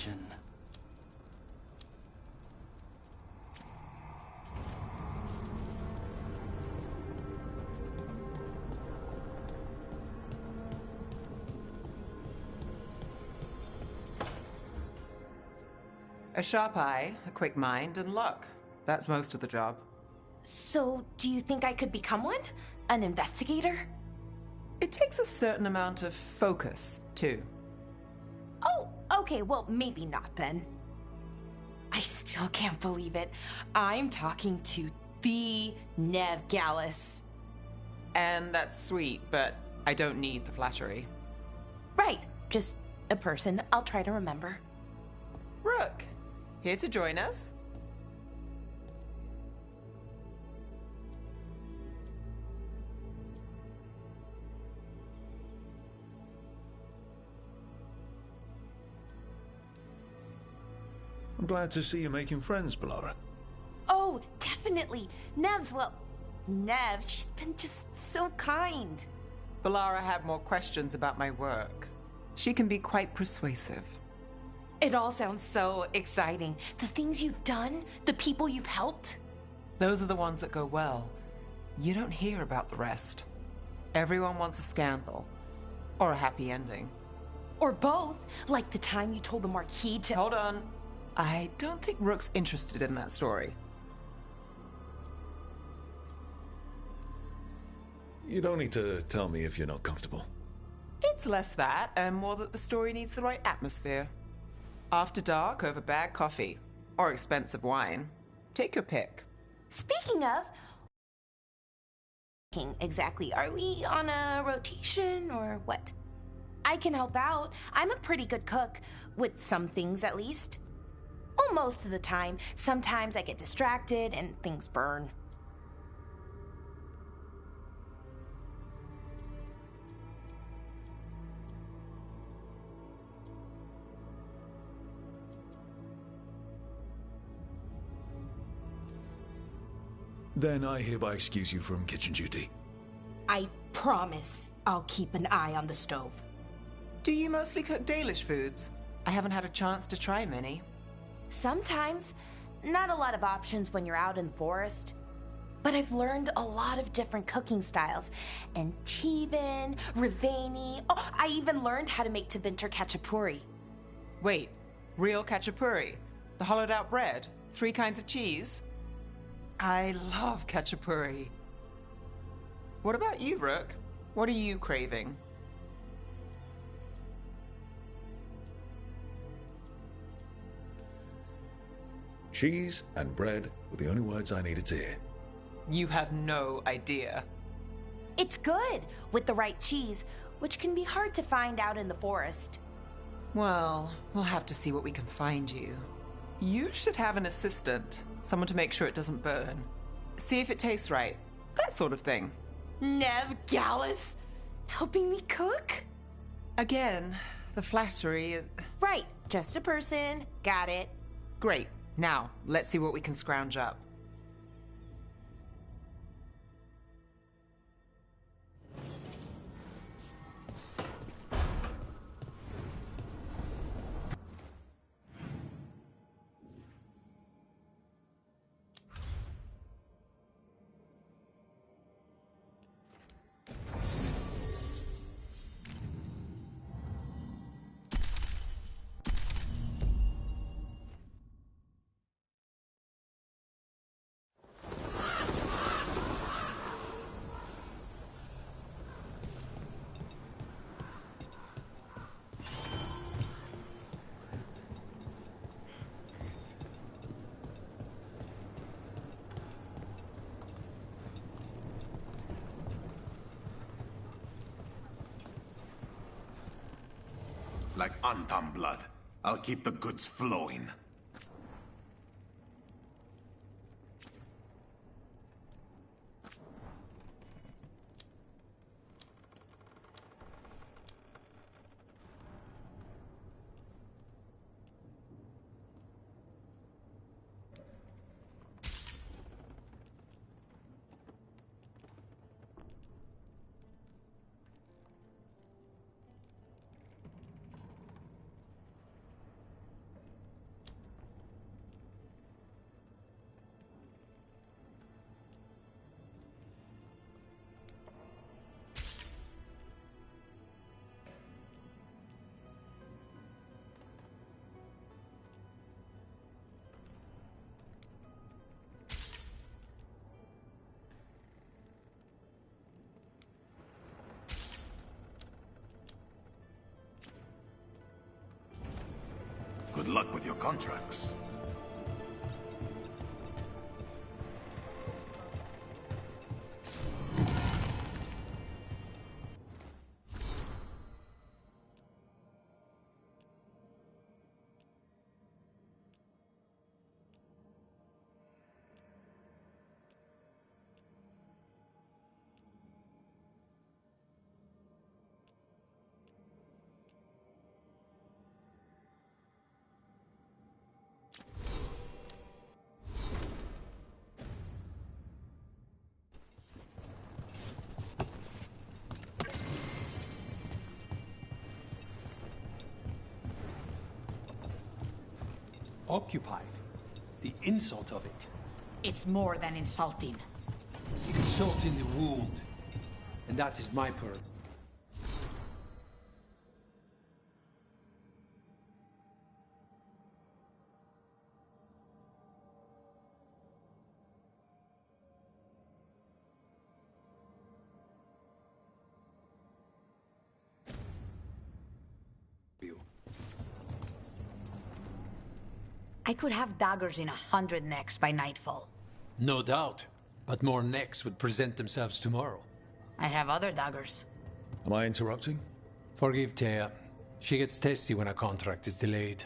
attention. A sharp eye, a quick mind, and luck. That's most of the job. So, do you think I could become one? An investigator? It takes a certain amount of focus, too. Oh, okay, well, maybe not then. I still can't believe it. I'm talking to the Nev Gallus. And that's sweet, but I don't need the flattery. Right, just a person I'll try to remember. Rook, here to join us? I'm glad to see you making friends, Bellara. Oh, definitely. Nev, she's been just so kind. Bellara had more questions about my work. She can be quite persuasive. It all sounds so exciting. The things you've done, the people you've helped. Those are the ones that go well. You don't hear about the rest. Everyone wants a scandal. Or a happy ending. Or both, like the time you told the Marquis to— Hold on. I don't think Rook's interested in that story. You don't need to tell me if you're not comfortable. It's less that, and more that the story needs the right atmosphere. After dark over bad coffee. Or expensive wine. Take your pick. Speaking of— exactly, are we on a rotation or what? I can help out. I'm a pretty good cook, with some things at least. Well, most of the time. Sometimes I get distracted and things burn. Then I hereby excuse you from kitchen duty. I promise I'll keep an eye on the stove. Do you mostly cook Dalish foods? I haven't had a chance to try many. Sometimes. Not a lot of options when you're out in the forest. But I've learned a lot of different cooking styles. And Tevan, Rivani. Oh, I even learned how to make Tevinter Khachapuri. Wait, real khachapuri? The hollowed out bread? 3 kinds of cheese? I love khachapuri. What about you, Rook? What are you craving? Cheese and bread were the only words I needed to hear. You have no idea. It's good, with the right cheese, which can be hard to find out in the forest. Well, we'll have to see what we can find you. You should have an assistant, someone to make sure it doesn't burn. See if it tastes right, that sort of thing. Nev Gallus, helping me cook? Again, the flattery. Right, just a person, got it. Great, now let's see what we can scrounge up. Like Antam blood. I'll keep the goods flowing. luck with your contracts. Occupied. The insult of it. It's more than insulting. It's salt in the wound. And that is my pearl. I could have daggers in 100 necks by nightfall. No doubt. But more necks would present themselves tomorrow. I have other daggers. Am I interrupting? Forgive Thea. She gets testy when a contract is delayed.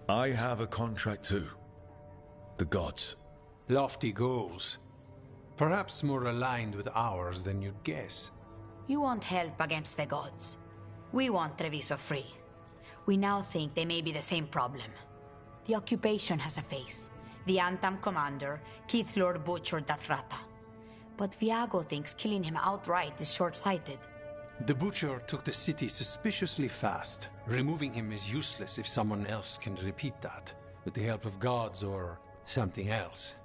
I have a contract too. The gods. Lofty goals. Perhaps more aligned with ours than you'd guess. You want help against the gods. We want Treviso free. We now think they may be the same problem. The occupation has a face. The Antam commander, Keith Lord Butcher Dathrata. But Viago thinks killing him outright is short-sighted. The Butcher took the city suspiciously fast. Removing him is useless if someone else can repeat that, with the help of gods or something else.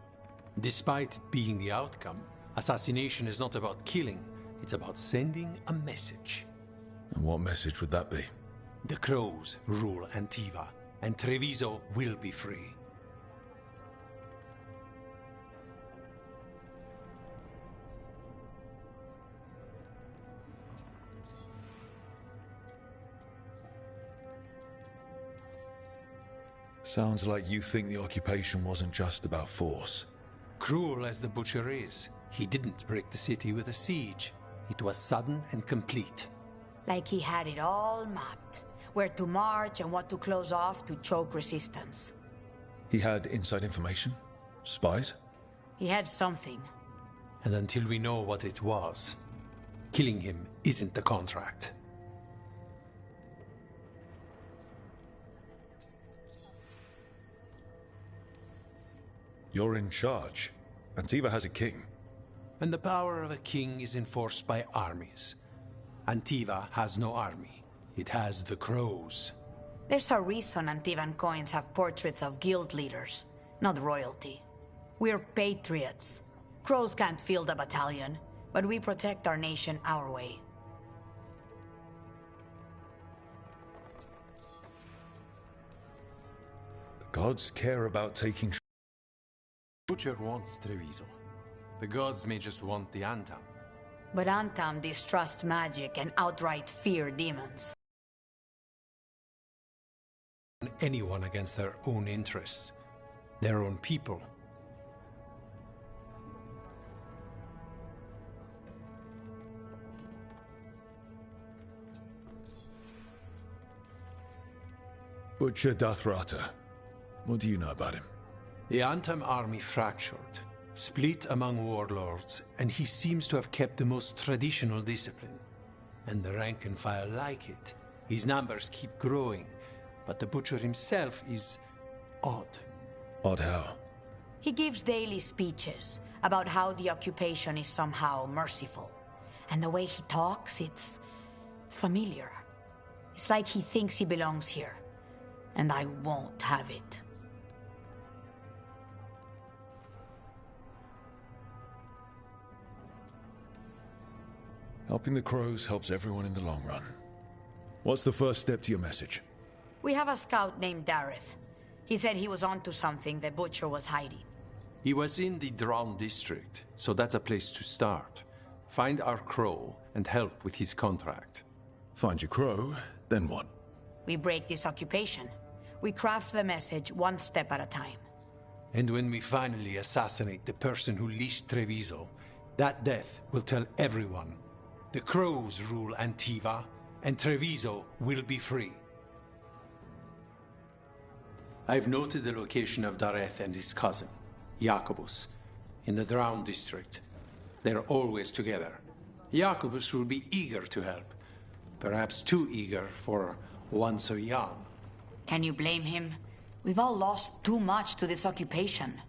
Despite it being the outcome, assassination is not about killing, it's about sending a message. And what message would that be? The Crows rule Antiva, and Treviso will be free. Sounds like you think the occupation wasn't just about force. Cruel as the Butcher is, he didn't break the city with a siege. It was sudden and complete. Like he had it all mapped. Where to march and what to close off to choke resistance. He had inside information? Spies? He had something. And until we know what it was, killing him isn't the contract. You're in charge. Antiva has a king. And the power of a king is enforced by armies. Antiva has no army. It has the Crows. There's a reason Antivan coins have portraits of guild leaders, not royalty. We're patriots. Crows can't field a battalion, but we protect our nation our way. The gods care about taking... Butcher wants Treviso. The gods may just want the Antam. But Antam distrusts magic and outright fear demons. Anyone against their own interests, their own people. Butcher Dathrata. What do you know about him? The Antam army fractured, split among warlords, and he seems to have kept the most traditional discipline. And the rank and file like it. His numbers keep growing, but the Butcher himself is odd. Odd how? He gives daily speeches about how the occupation is somehow merciful. And the way he talks, it's familiar. It's like he thinks he belongs here. And I won't have it. Helping the Crows helps everyone in the long run. What's the first step to your message? We have a scout named Dareth. He said he was onto something the Butcher was hiding. He was in the Drown district, so that's a place to start. Find our crow and help with his contract. Find your crow, then what? We break this occupation. We craft the message one step at a time. And when we finally assassinate the person who leashed Treviso, that death will tell everyone. The crows rule Antiva, and Treviso will be free. I've noted the location of Dareth and his cousin, Jacobus, in the Drowned district. They're always together. Jacobus will be eager to help. Perhaps too eager for one so young. Can you blame him? We've all lost too much to this occupation.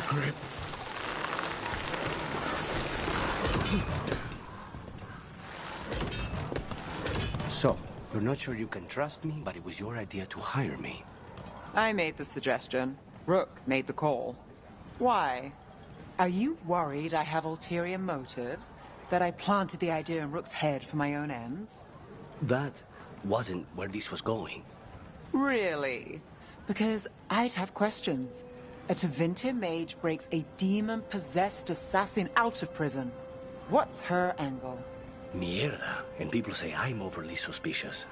Grip. So, you're not sure you can trust me, but it was your idea to hire me. I made the suggestion. Rook made the call. Why? Are you worried I have ulterior motives? That I planted the idea in Rook's head for my own ends? That wasn't where this was going. Really? Because I'd have questions. A Tevinter mage breaks a demon-possessed assassin out of prison. What's her angle? Mierda. And people say I'm overly suspicious.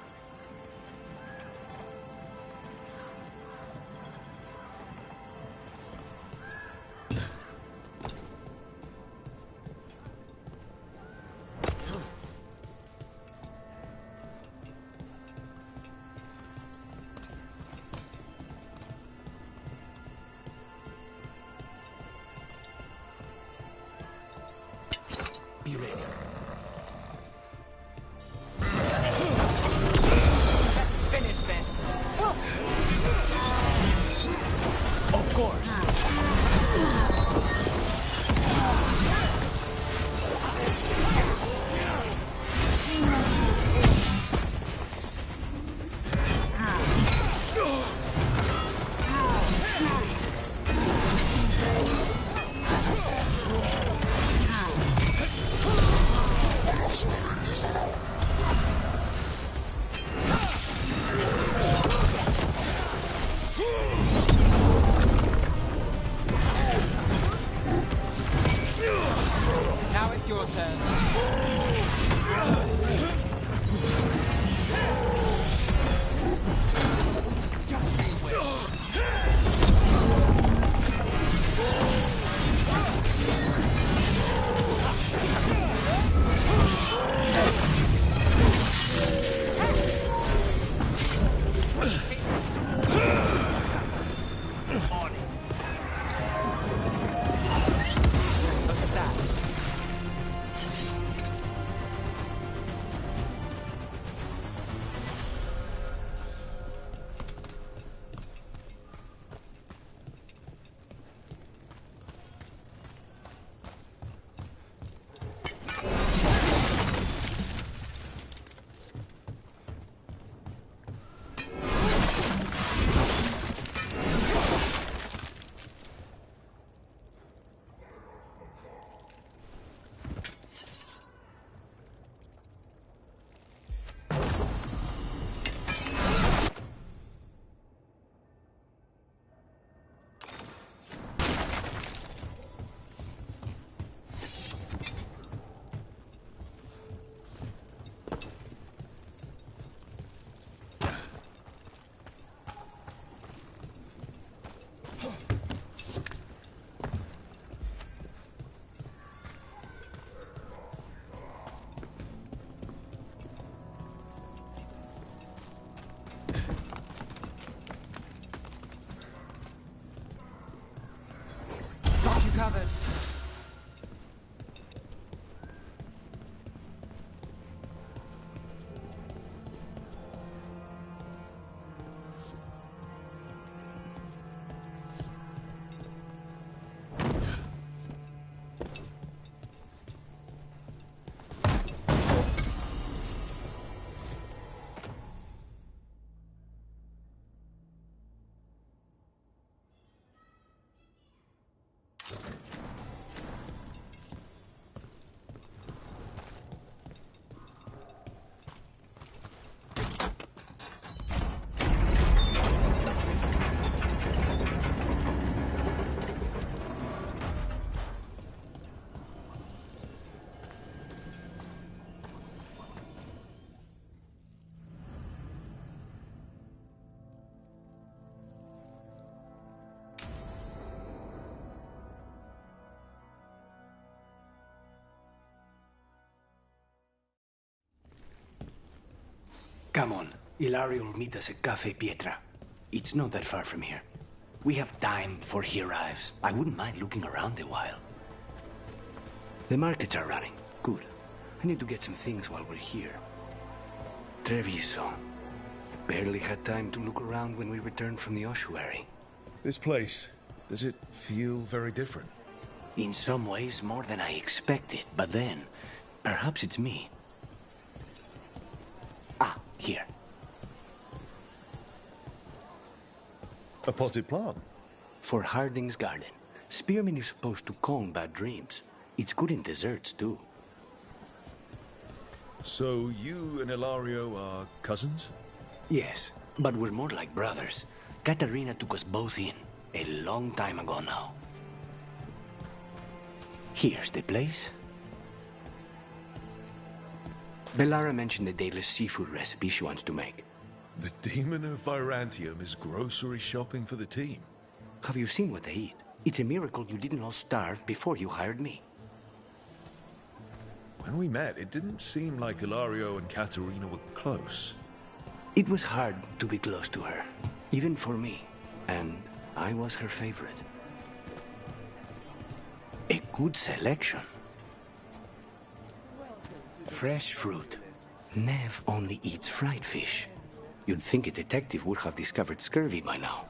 covered. Come on. Ilario will meet us at Cafe Pietra. It's not that far from here. We have time before he arrives. I wouldn't mind looking around a while. The markets are running. Good. I need to get some things while we're here. Treviso. Barely had time to look around when we returned from the ossuary. This place, does it feel very different? In some ways, more than I expected. But then, perhaps it's me. Ah, here. A potted plant? For Harding's garden. Spearmint is supposed to calm bad dreams. It's good in desserts, too. So you and Ilario are cousins? Yes, but we're more like brothers. Katarina took us both in, a long time ago now. Here's the place. Bellara mentioned the dayless seafood recipe she wants to make. The Demon of Virantium is grocery shopping for the team. Have you seen what they eat? It's a miracle you didn't all starve before you hired me. When we met, it didn't seem like Ilario and Katarina were close. It was hard to be close to her, even for me, and I was her favorite. A good selection. Fresh fruit. Nev only eats fried fish. You'd think a detective would have discovered scurvy by now.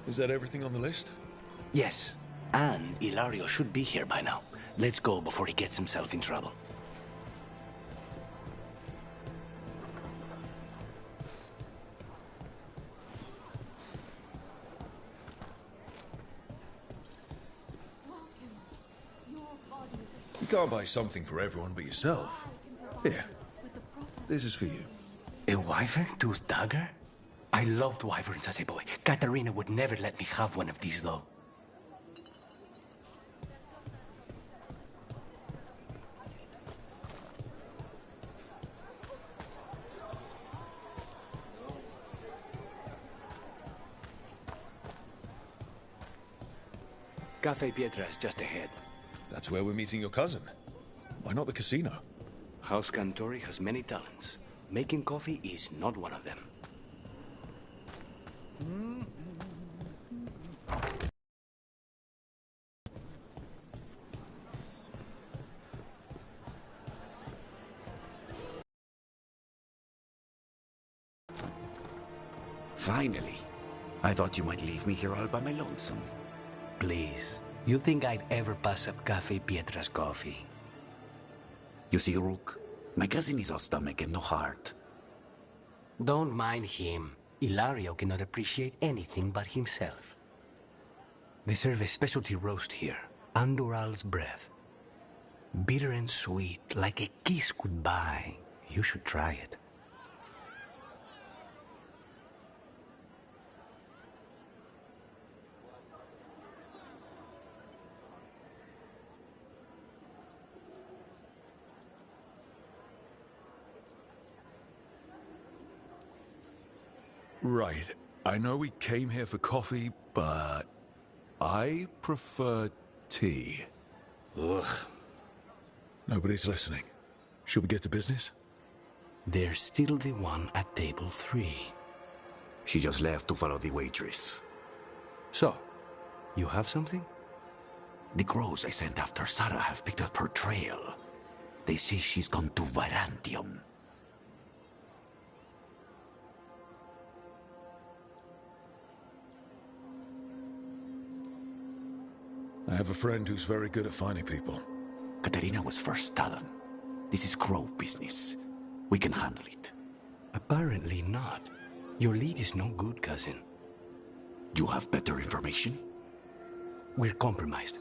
Is that everything on the list? Yes, and Ilario should be here by now. Let's go before he gets himself in trouble. You can't buy something for everyone but yourself. Here, this is for you. A wyvern-toothed dagger? I loved wyverns as a boy. Katarina would never let me have one of these, though. Cafe Pietra is just ahead. That's where we're meeting your cousin. Why not the casino? House Cantori has many talents. Making coffee is not one of them. Finally. I thought you might leave me here all by my lonesome. Please. You think I'd ever pass up Cafe Pietra's coffee? You see, Rook, my cousin is all stomach and no heart. Don't mind him. Ilario cannot appreciate anything but himself. They serve a specialty roast here, Andoral's breath. Bitter and sweet, like a kiss goodbye. You should try it. Right. I know we came here for coffee, but I prefer tea. Ugh. Nobody's listening. Should we get to business? There's still the one at table 3. She just left to follow the waitress. So, you have something? The crows I sent after Sarah have picked up her trail. They say she's gone to Virantium. I have a friend who's very good at finding people. Katerina was first Talon. This is crow business. We can handle it. Apparently not. Your lead is no good, cousin. You have better information? We're compromised.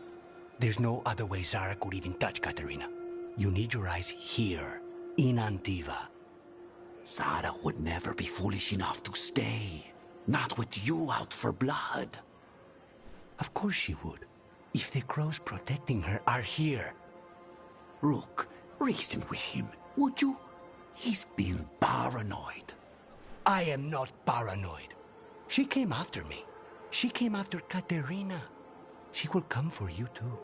There's no other way Zara could even touch Katerina. You need your eyes here, in Antiva. Zara would never be foolish enough to stay. Not with you out for blood. Of course she would. If the crows protecting her are here. Rook, reason with him, would you? He's being paranoid. I am not paranoid. She came after me. She came after Katerina. She will come for you too.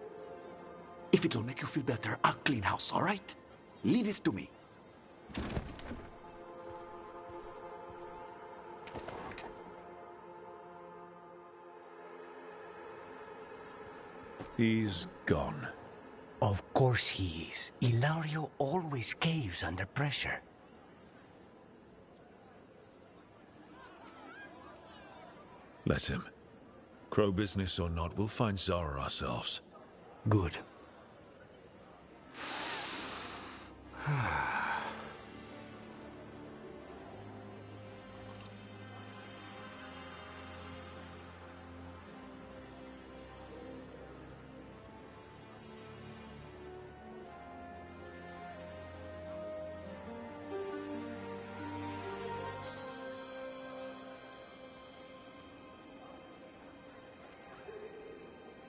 If it'll make you feel better, I'll clean house, all right? Leave it to me. He's gone. Of course he is. Ilario always caves under pressure. Let him. Crow business or not, we'll find Zara ourselves. Good.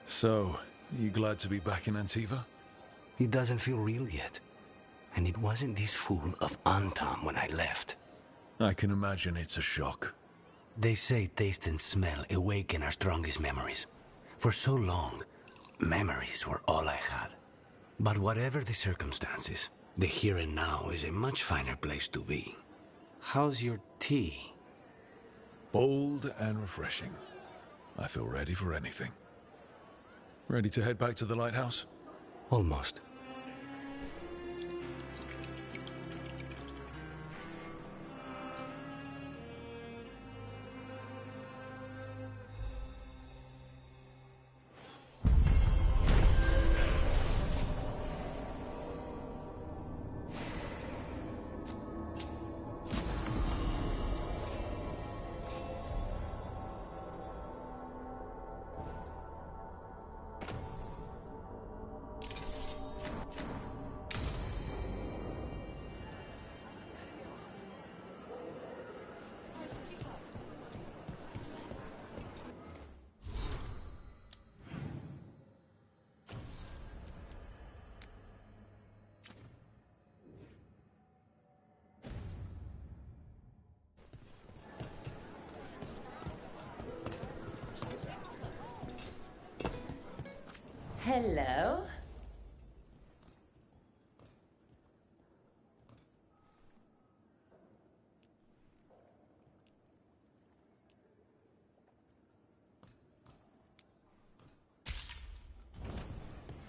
So, you glad to be back in Antiva? It doesn't feel real yet. And it wasn't this fool of Antam when I left. I can imagine it's a shock. They say taste and smell awaken our strongest memories. For so long, memories were all I had. But whatever the circumstances, the here and now is a much finer place to be. How's your tea? Bold and refreshing. I feel ready for anything. Ready to head back to the lighthouse? Almost. Hello.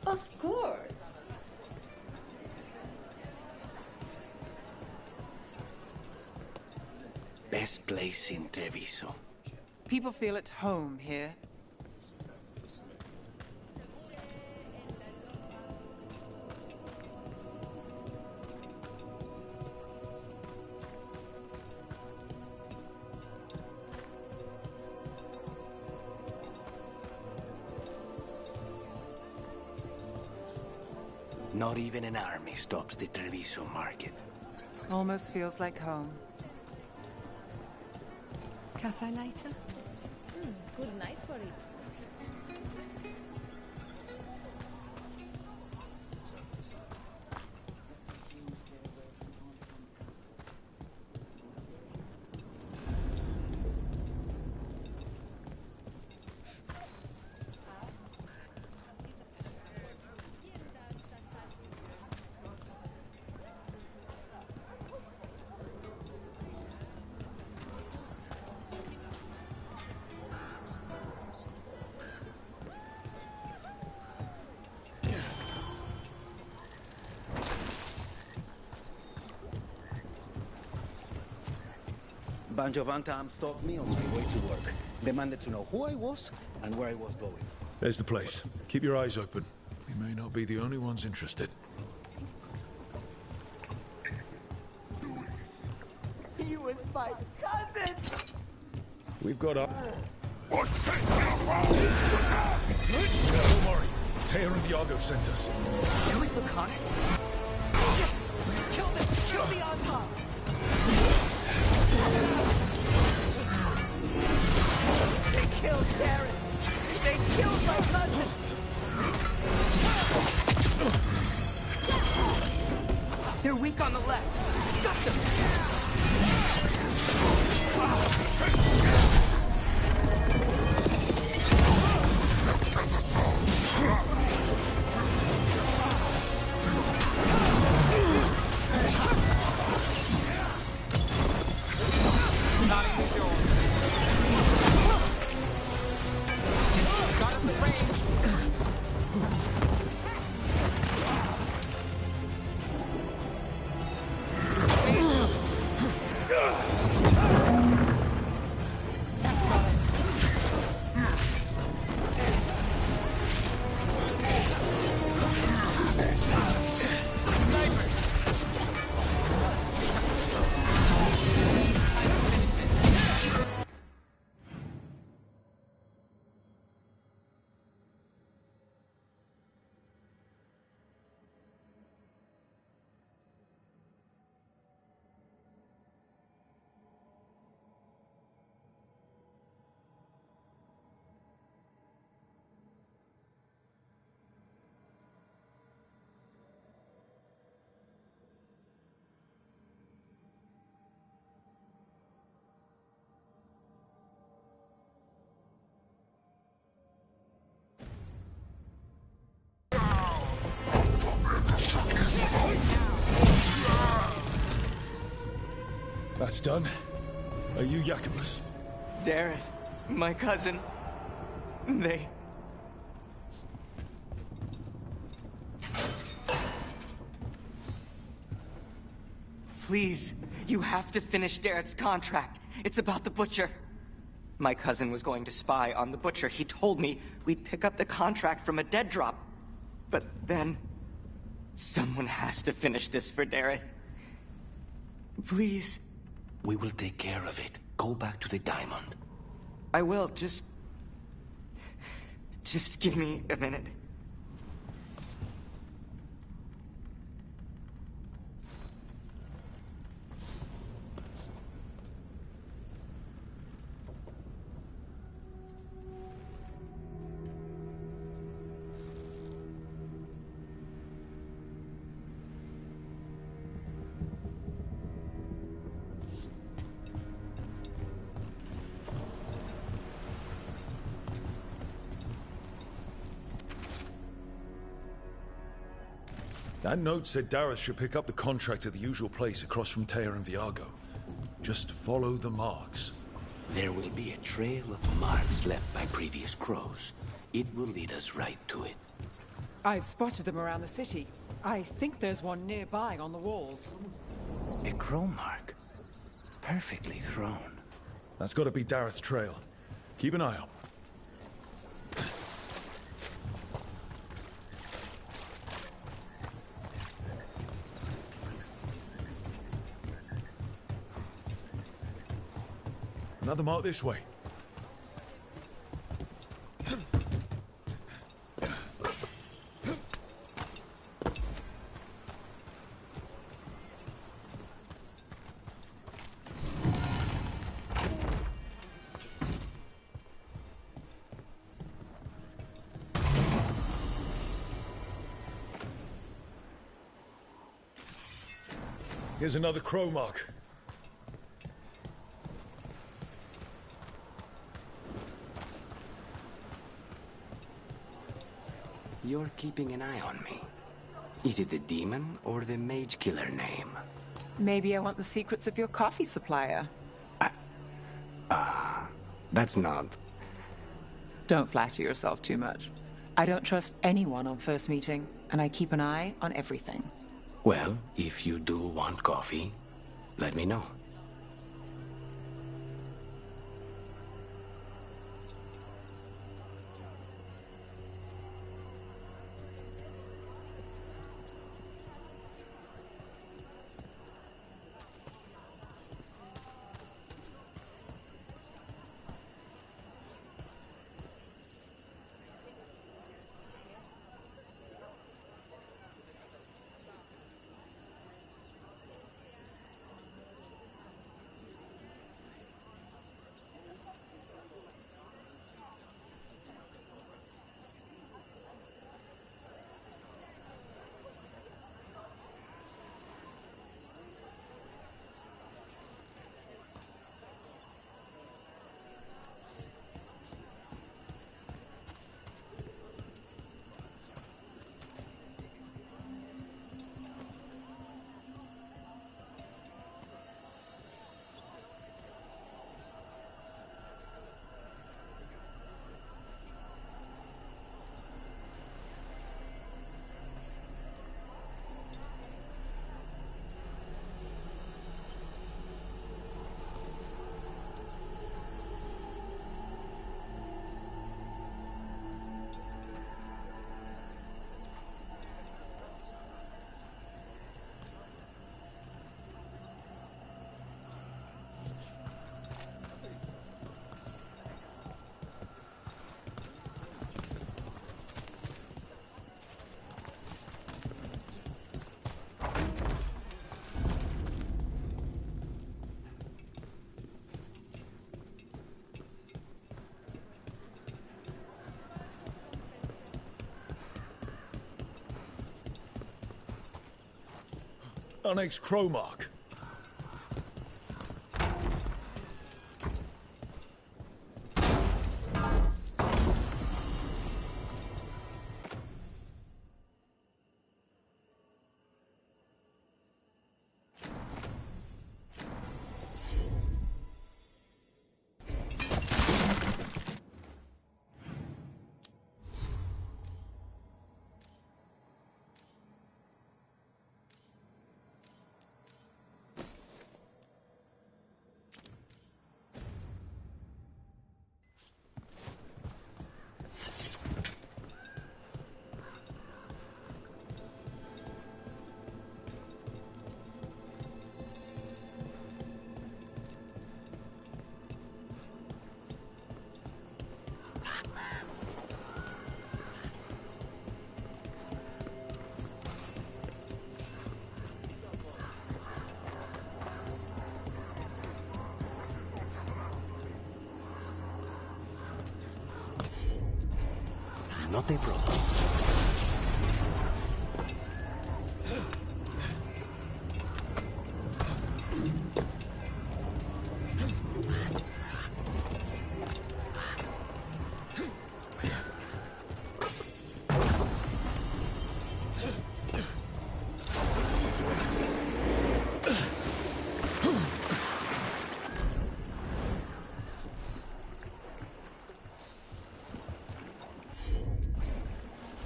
Of course. Best place in Treviso. People feel at home here. Not even an army stops the Treviso market. Almost feels like home. Cafe later? Good night for it. bunch of Antam stalked me on my way to work. Demanded to know who I was and where I was going. There's the place. Keep your eyes open. We may not be the only ones interested. He was my cousin! We've got up. Don't worry. Tear and Viago sent us. Can we look honest? Yes! Kill them! Kill the on top! They killed Darren! They killed my cousin! They're weak on the left. Got them! That's done. Are you Jacobus? Darren, my cousin. They... Please, you have to finish Darrett's contract. It's about the Butcher. My cousin was going to spy on the Butcher. He told me we'd pick up the contract from a dead drop. But then... someone has to finish this for Darrett. Please. We will take care of it. Go back to the diamond. I will, just give me a minute. That note said Dareth should pick up the contract at the usual place across from Teir and Viago. Just follow the marks. There will be a trail of marks left by previous crows. It will lead us right to it. I've spotted them around the city. I think there's one nearby on the walls. A crow mark. Perfectly thrown. That's got to be Dareth's trail. Keep an eye out. Another mark this way. Here's another crow mark. You're keeping an eye on me. Is it the demon or the mage killer name? Maybe I want the secrets of your coffee supplier. That's not... Don't flatter yourself too much. I don't trust anyone on first meeting, and I keep an eye on everything. Well, if you do want coffee, let me know. Our name's Cromark. Not a problem.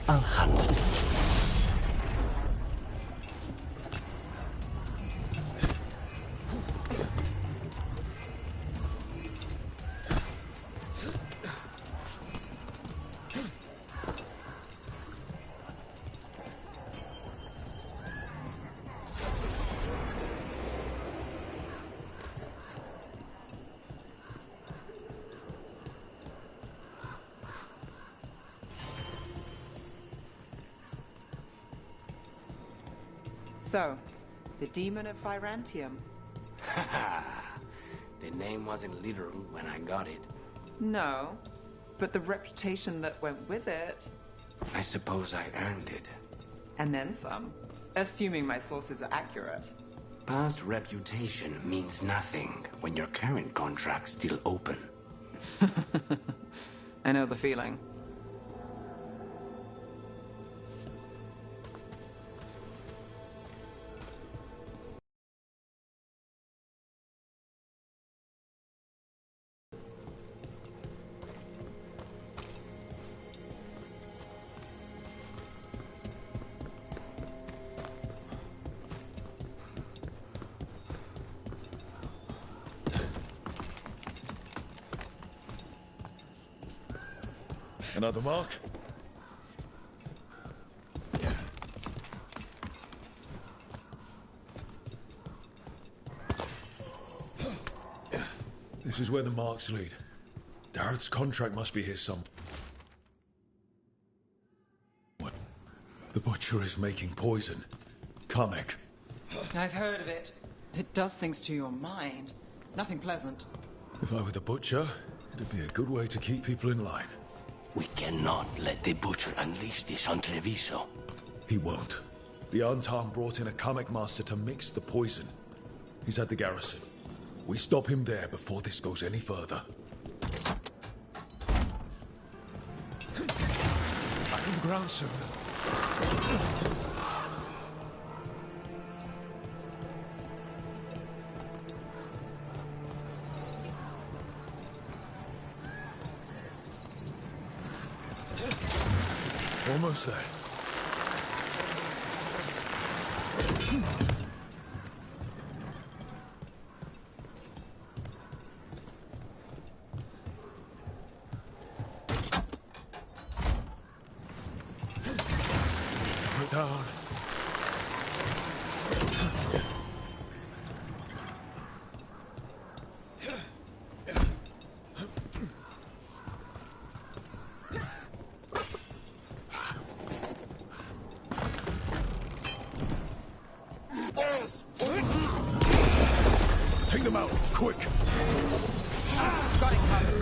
I'll handle it. So, the Demon of Virantium. The name wasn't literal when I got it. No, but the reputation that went with it. I suppose I earned it. And then some. Assuming my sources are accurate. Past reputation means nothing when your current contract's still open. I know the feeling. Another mark? Yeah. This is where the marks lead. Dareth's contract must be here some. What? The Butcher is making poison. Kamek. I've heard of it. It does things to your mind. Nothing pleasant. If I were the Butcher, it'd be a good way to keep people in line. We cannot let the Butcher unleash this on Treviso. He won't. The Antam brought in a Kamek master to mix the poison. He's at the garrison. We stop him there before this goes any further. Back on the ground soon. Almost there. Put down. Take them out, quick! Got it covered.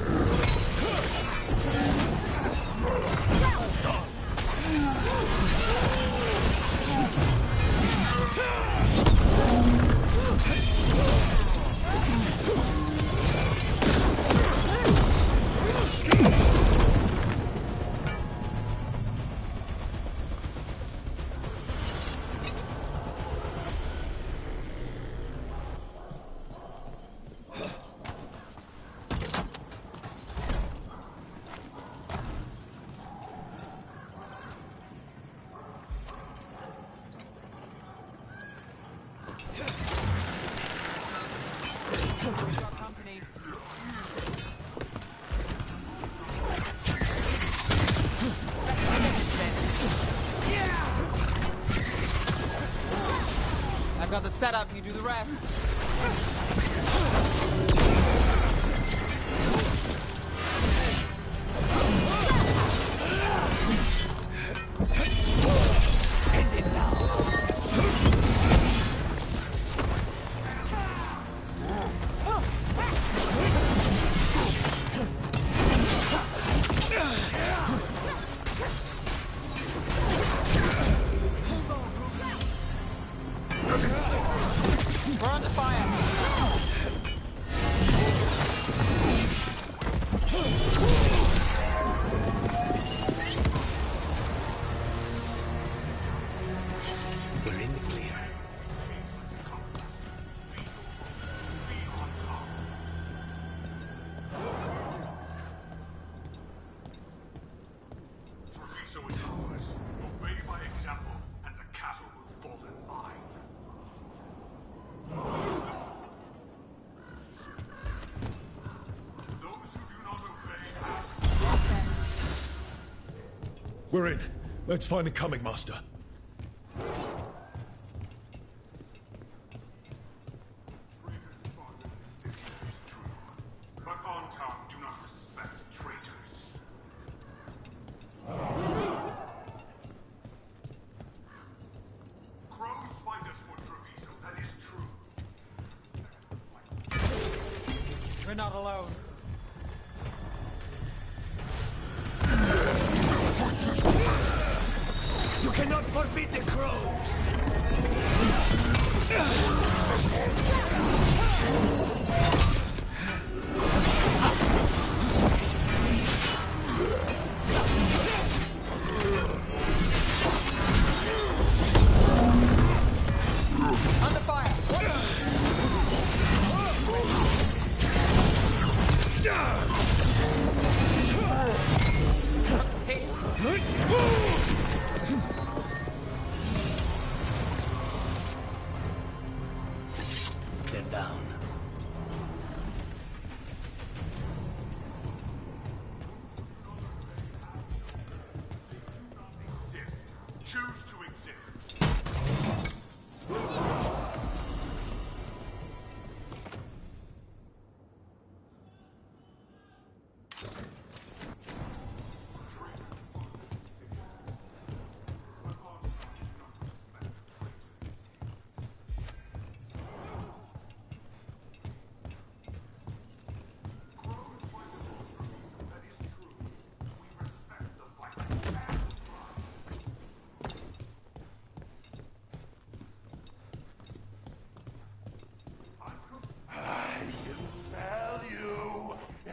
got the setup, you do the rest. We're under fire. We're in the clear. Treviso is ours. Obey my example, and the cattle will fall in line. Those who do not obey have... We're in. Let's find the coming master. But Anton do not respect traitors. Crows fight us for Treviso, that is true. We're not alone. You cannot forbid the crows! Under fire. Hey. They're down. Choose to exist.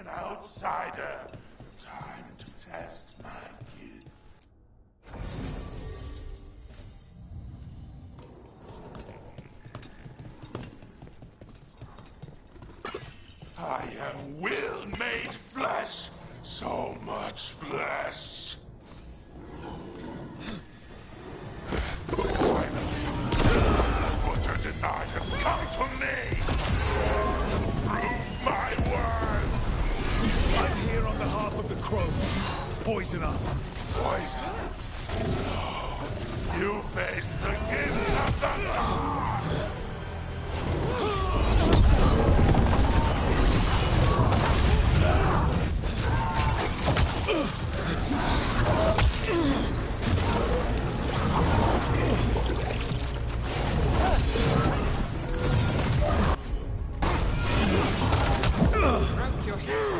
Outsider, time to test my gift. I am will made flesh, so much flesh. Finally, what are denied has come to me. Prove my word. I'm here on behalf of the crows. Poison up. Poison? No. You face the gift of the gods! Broke your hand.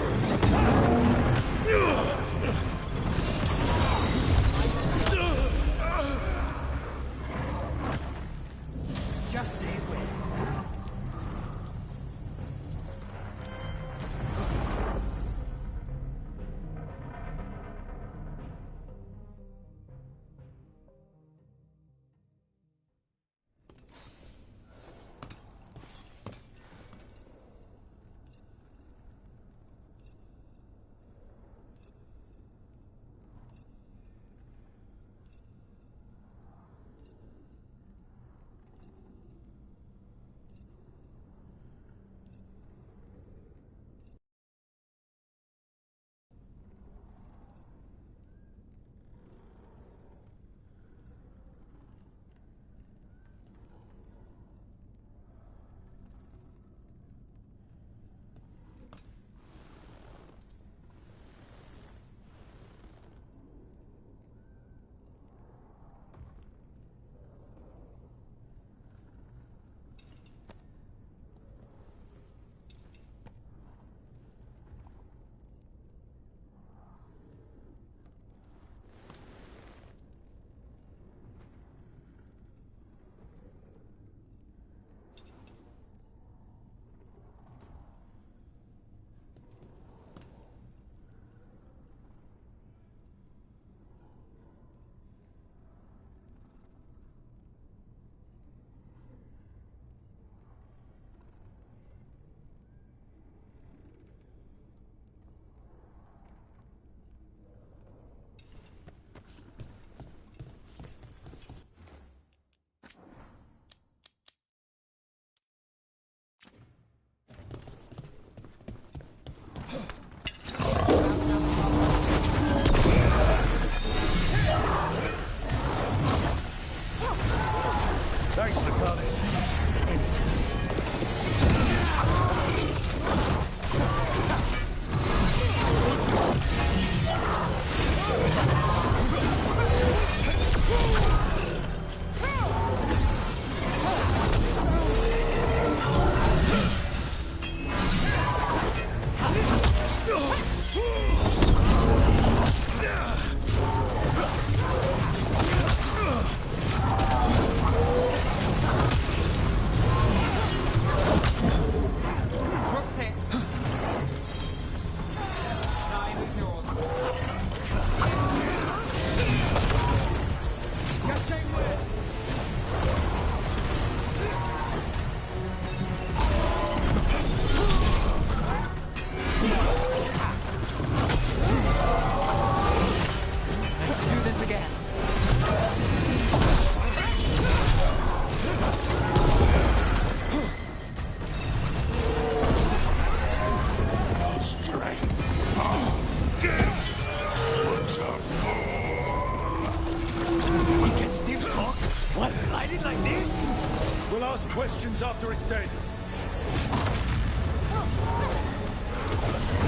questions after it's dead.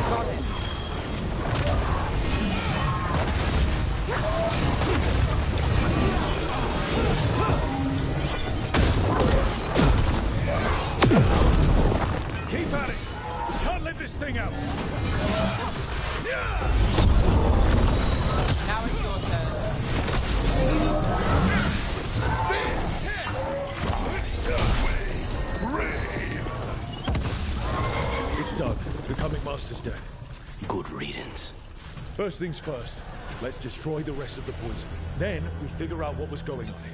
Got it. Keep at it! We can't let this thing out! Now it's your turn. It's done. The Comic Master's dead. Good riddance. First things first, let's destroy the rest of the poison. Then we figure out what was going on here.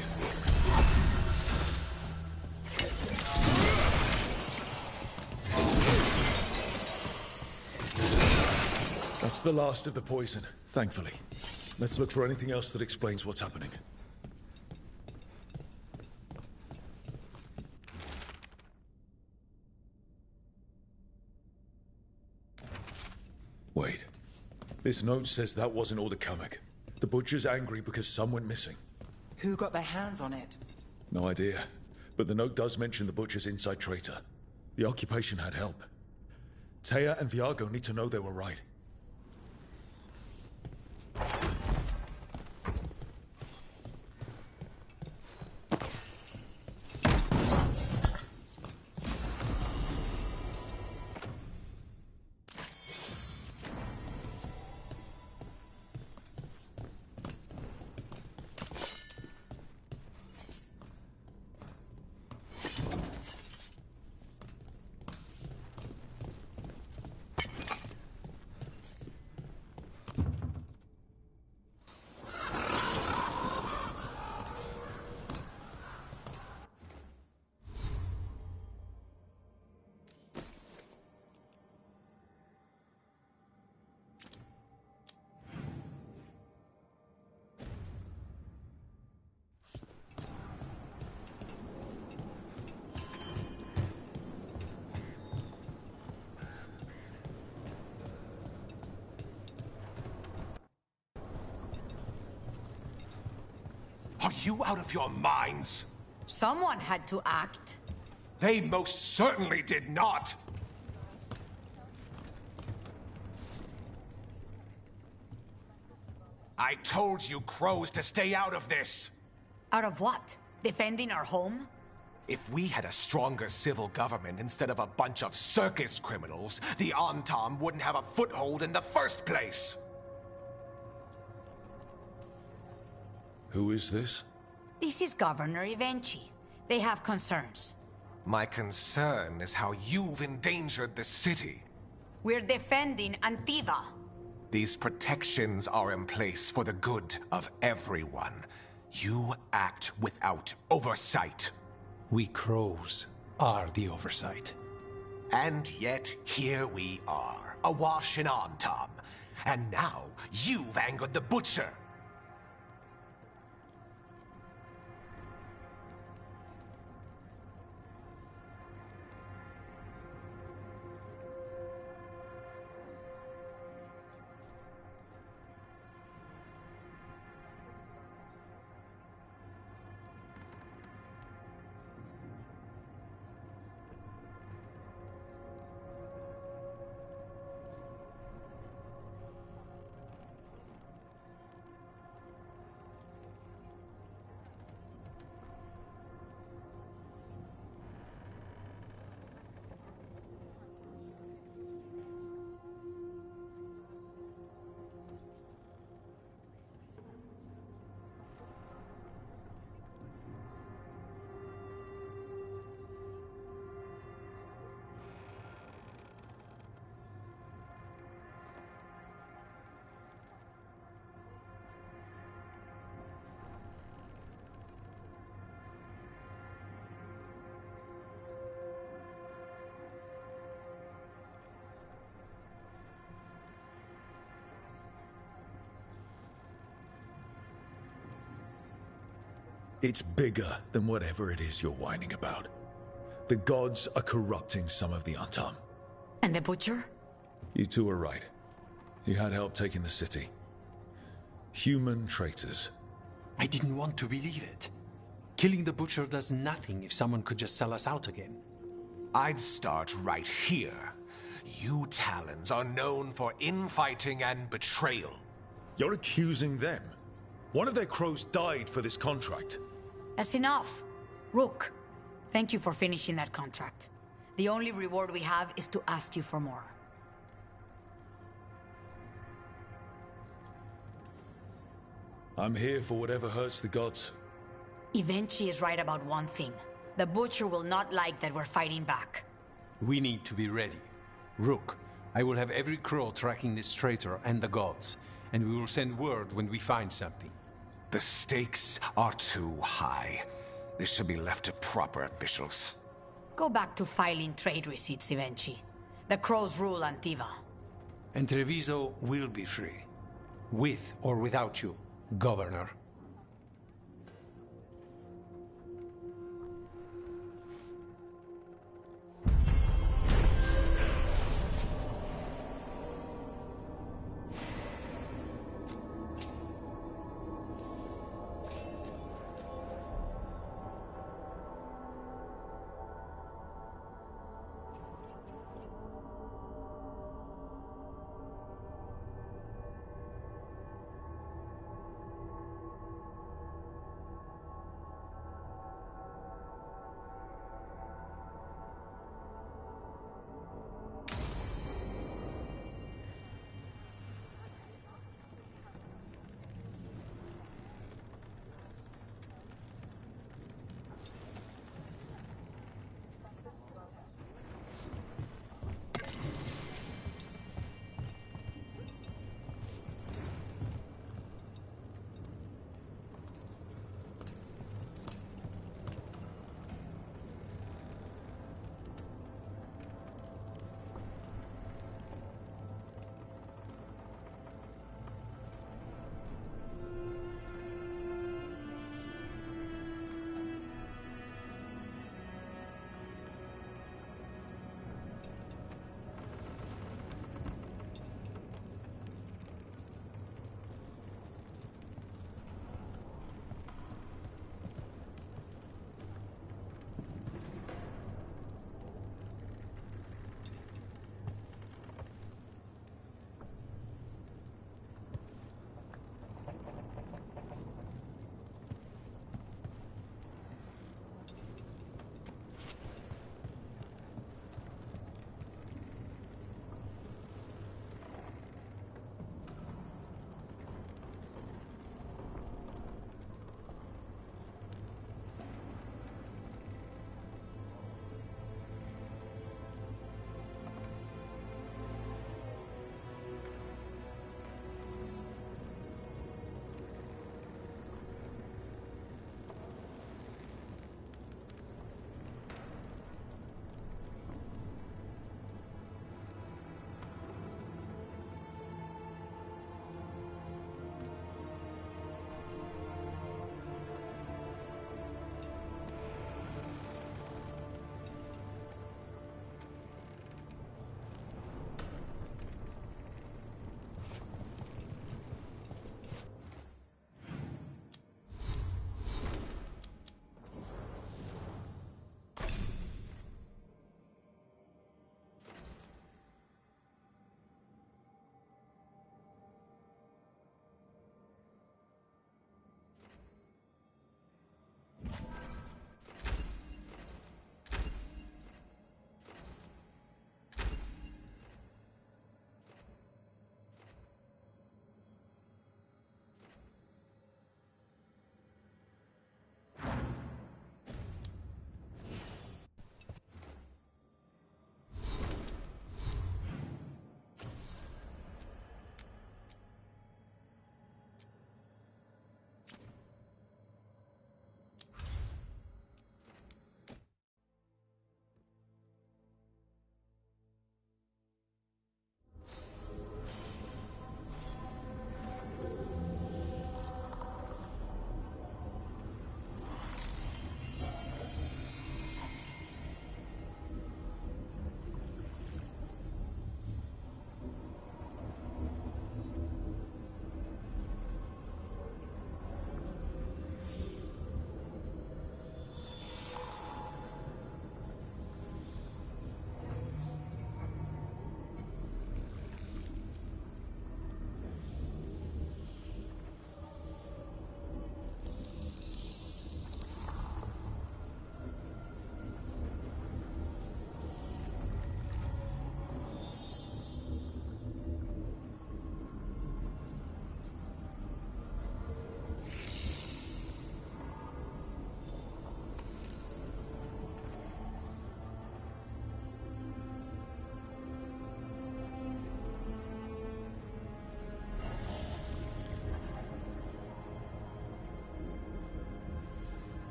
That's the last of the poison, thankfully. Let's look for anything else that explains what's happening. Wait. This note says that wasn't all the Kamek. The Butcher's angry because some went missing. Who got their hands on it? No idea. But the note does mention the Butcher's inside traitor. The occupation had help. Taya and Viago need to know they were right. Are you out of your minds? Someone had to act. They most certainly did not. I told you crows to stay out of this. Out of what? Defending our home? If we had a stronger civil government instead of a bunch of circus criminals, the Antam wouldn't have a foothold in the first place. Who is this? This is Governor Evenchi. They have concerns. My concern is how you've endangered the city. We're defending Antiva. These protections are in place for the good of everyone. You act without oversight. We crows are the oversight. And yet, here we are, awash in Antam. And now, you've angered the Butcher. It's bigger than whatever it is you're whining about. The gods are corrupting some of the Antam. And the Butcher? You two are right. He had help taking the city. Human traitors. I didn't want to believe it. Killing the butcher does nothing if someone could just sell us out again. I'd start right here. You Talons are known for infighting and betrayal. You're accusing them. One of their crows died for this contract. That's enough. Rook, thank you for finishing that contract. The only reward we have is to ask you for more. I'm here for whatever hurts the gods. Evenchi is right about one thing. The Butcher will not like that we're fighting back. We need to be ready. Rook, I will have every crow tracking this traitor and the gods, and we will send word when we find something. The stakes are too high. This should be left to proper officials. Go back to filing trade receipts, Evenchi. The crows rule Antiva. And Treviso will be free. With or without you, Governor.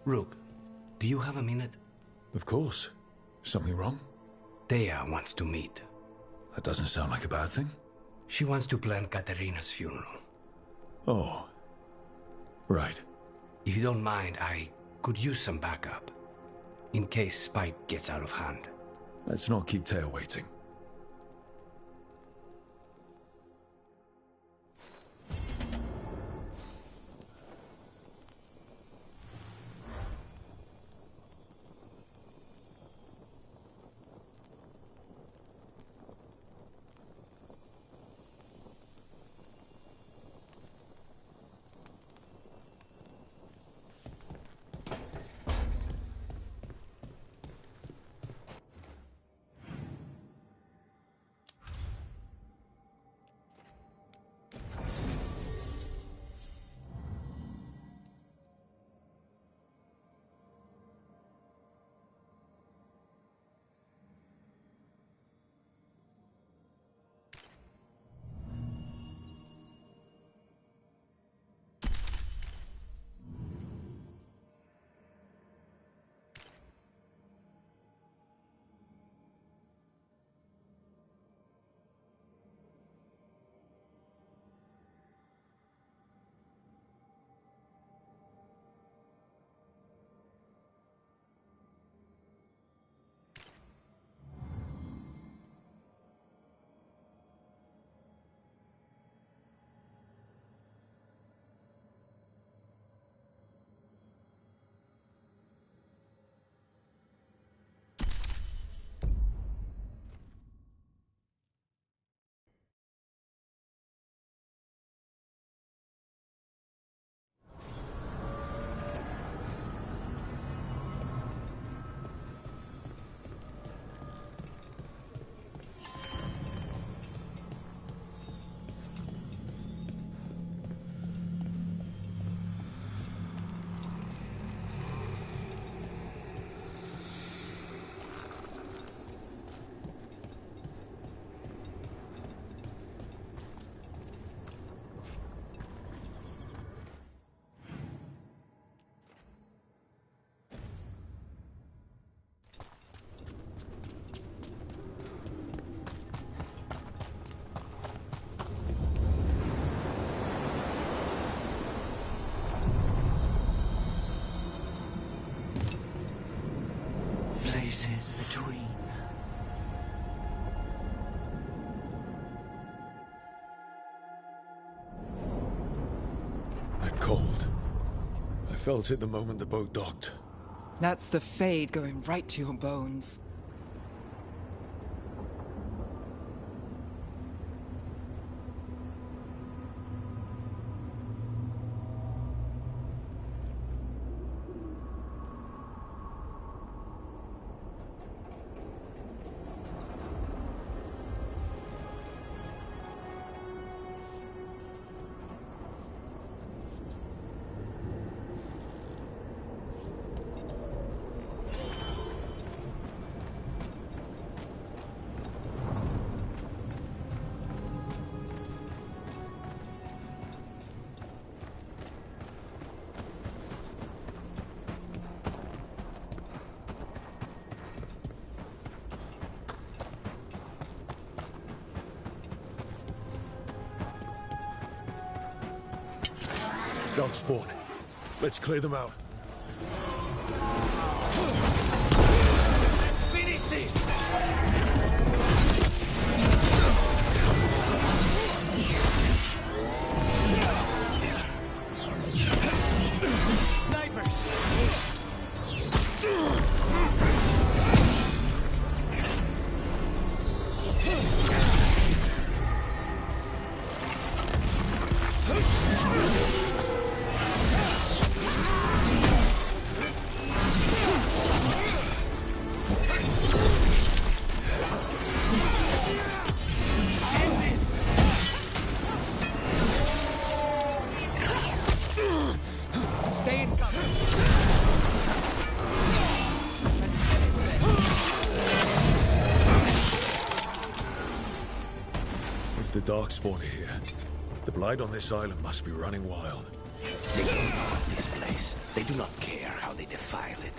Rook, do you have a minute? Of course. Something wrong? Thea wants to meet. That doesn't sound like a bad thing. She wants to plan Katerina's funeral. Oh. Right. If you don't mind, I could use some backup. In case Spike gets out of hand. Let's not keep Thea waiting. Places between. That cold. I felt it the moment the boat docked. That's the Fade going right to your bones. Dark spawn. Let's clear them out. Let's finish this! The Darkspawn are here. The Blight on this island must be running wild. Take them out of this place. They do not care how they they defile it.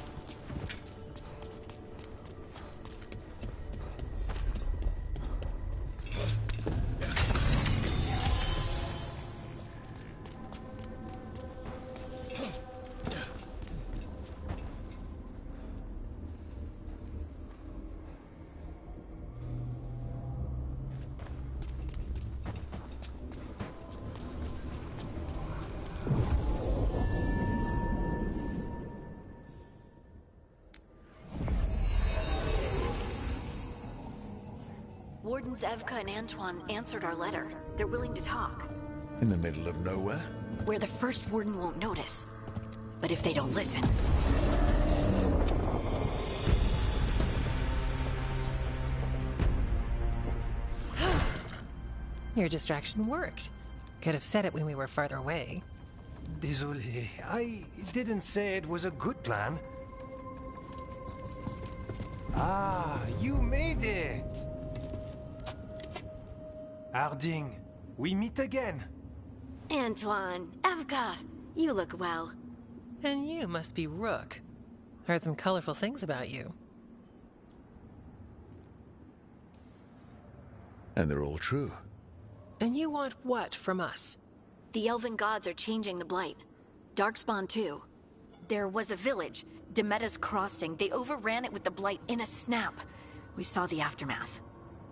Wardens Evka and Antoine answered our letter. They're willing to talk. In the middle of nowhere? Where the first warden won't notice. But if they don't listen... Your distraction worked. Could have said it when we were farther away. Désolé, I didn't say it was a good plan. Ah, you made it! Harding, we meet again. Antoine, Evka, you look well. And you must be Rook. Heard some colorful things about you. And they're all true. And you want what from us? The elven gods are changing the Blight. Darkspawn too. There was a village, Demetta's Crossing. They overran it with the Blight in a snap. We saw the aftermath.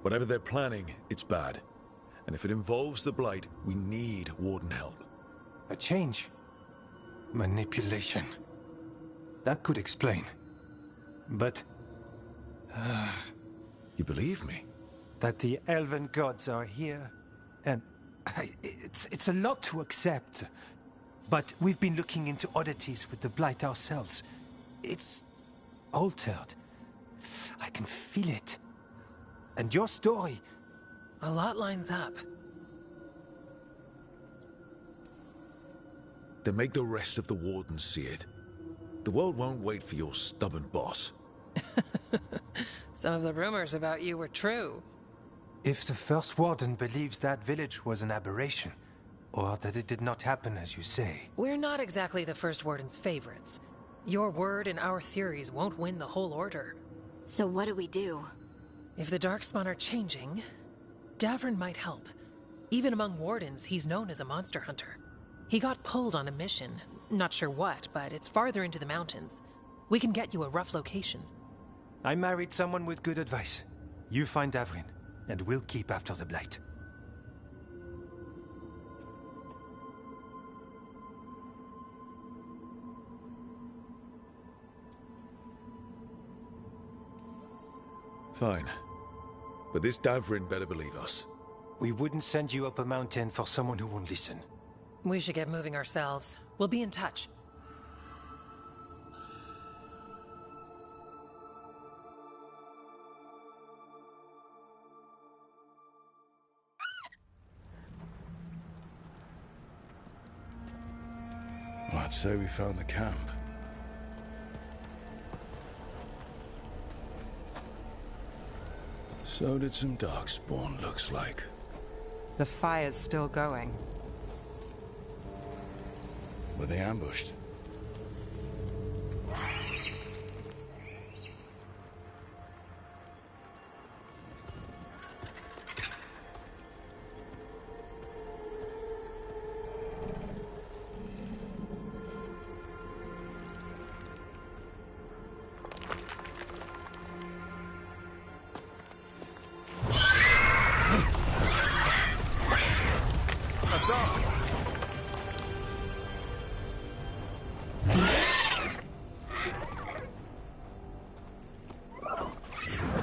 Whatever they're planning, it's bad. And if it involves the Blight, we need Warden help. A change. Manipulation. That could explain. But... You believe me? That the elven gods are here, and... It's a lot to accept. But we've been looking into oddities with the Blight ourselves. It's... altered. I can feel it. And your story... A lot lines up. Then make the rest of the Wardens see it. The world won't wait for your stubborn boss. Some of the rumors about you were true. If the First Warden believes that village was an aberration, or that it did not happen as you say... We're not exactly the First Warden's favorites. Your word and our theories won't win the whole order. So what do we do? If the Darkspawn are changing, Davrin might help. Even among Wardens, he's known as a monster hunter. He got pulled on a mission. Not sure what, but it's farther into the mountains. We can get you a rough location. I married someone with good advice. You find Davrin, and we'll keep after the Blight. Fine. But this Davrin better believe us. We wouldn't send you up a mountain for someone who won't listen. We should get moving ourselves. We'll be in touch. I'd say we found the camp. So did some Darkspawn, looks like. The fire's still going. Were they ambushed?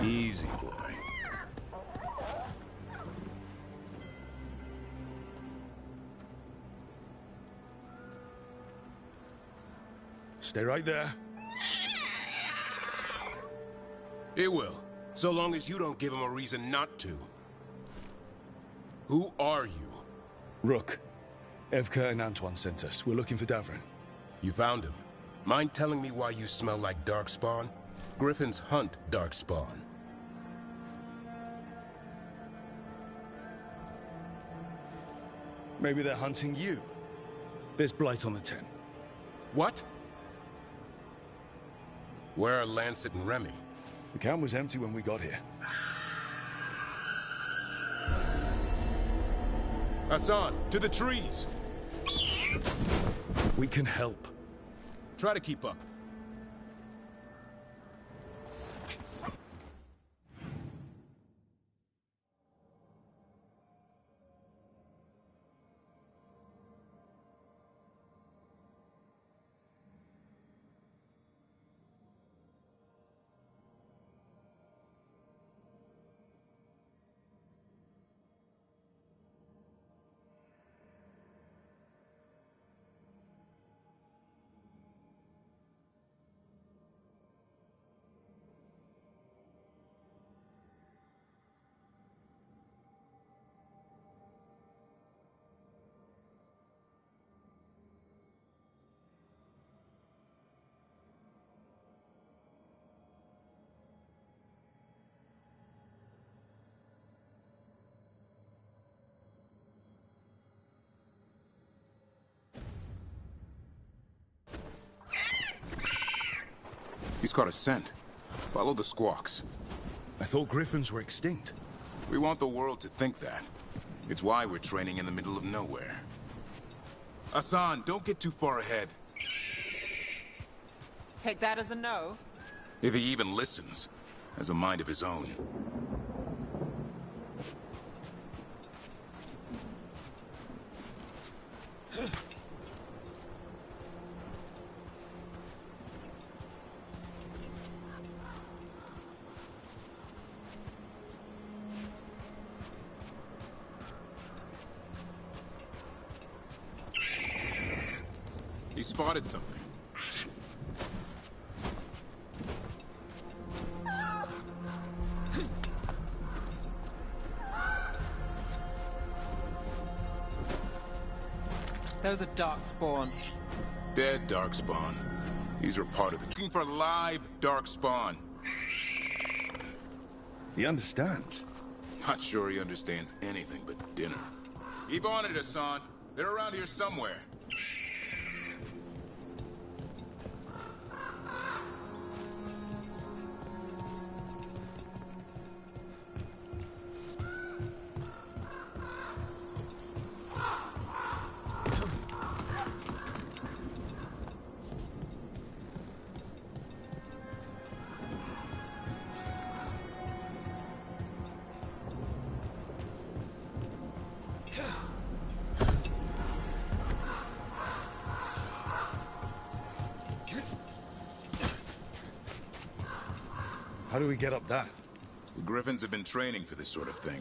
Easy, boy. Stay right there. It will, so long as you don't give him a reason not to. Who are you? Rook. Evka and Antoine sent us. We're looking for Davrin. You found him. Mind telling me why you smell like Darkspawn? Griffins hunt Darkspawn. Maybe they're hunting you. There's Blight on the 10. What? Where are Lancet and Remy? The camp was empty when we got here. Hassan, to the trees! We can help. Try to keep up. He's caught a scent. Follow the squawks. I thought griffins were extinct. We want the world to think that. It's why we're training in the middle of nowhere. Hassan, don't get too far ahead. Take that as a no. If he even listens, has a mind of his own. He spotted something. Those are darkspawn. Dead darkspawn. These are part of the... Looking for live darkspawn. He understands. Not sure he understands anything but dinner. Keep on it, Hassan. They're around here somewhere. How do we get up that? The Griffins have been training for this sort of thing.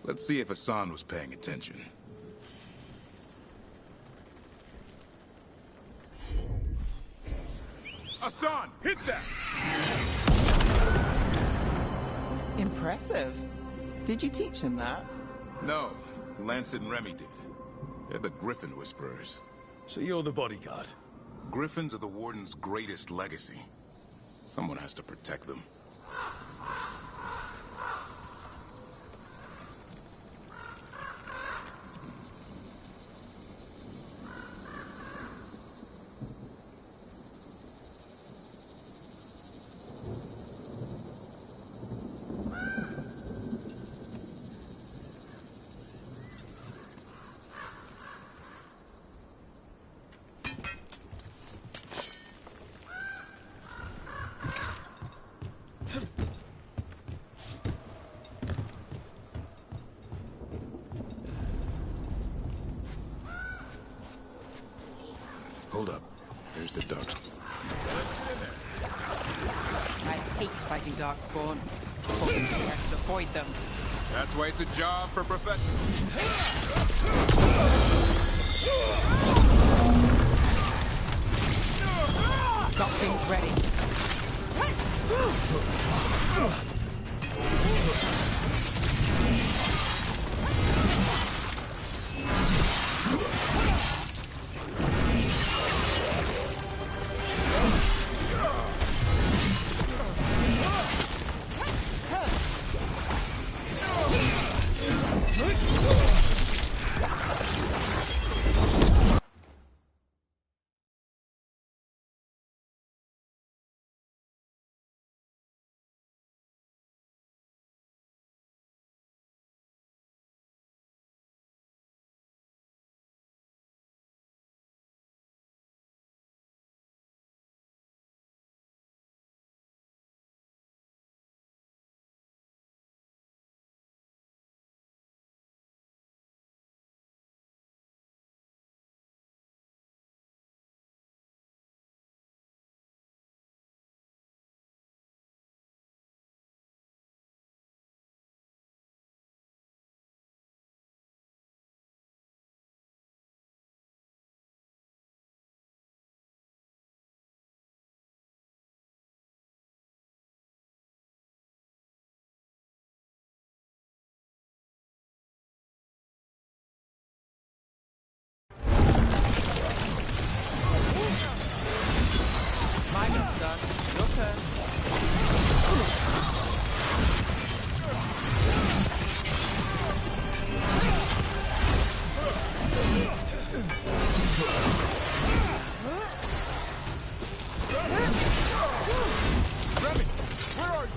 Let's see if Hassan was paying attention. Hassan, hit that! Impressive. Did you teach him that? No, Lancet and Remy did. They're the Griffin Whisperers. So you're the bodyguard? Griffins are the Warden's greatest legacy. Someone has to protect them. Hold up. There's the dark. I hate fighting darkspawn. Always have to avoid them. That's why it's a job for professionals. Got things ready. first. Your turn. Remy, where are you?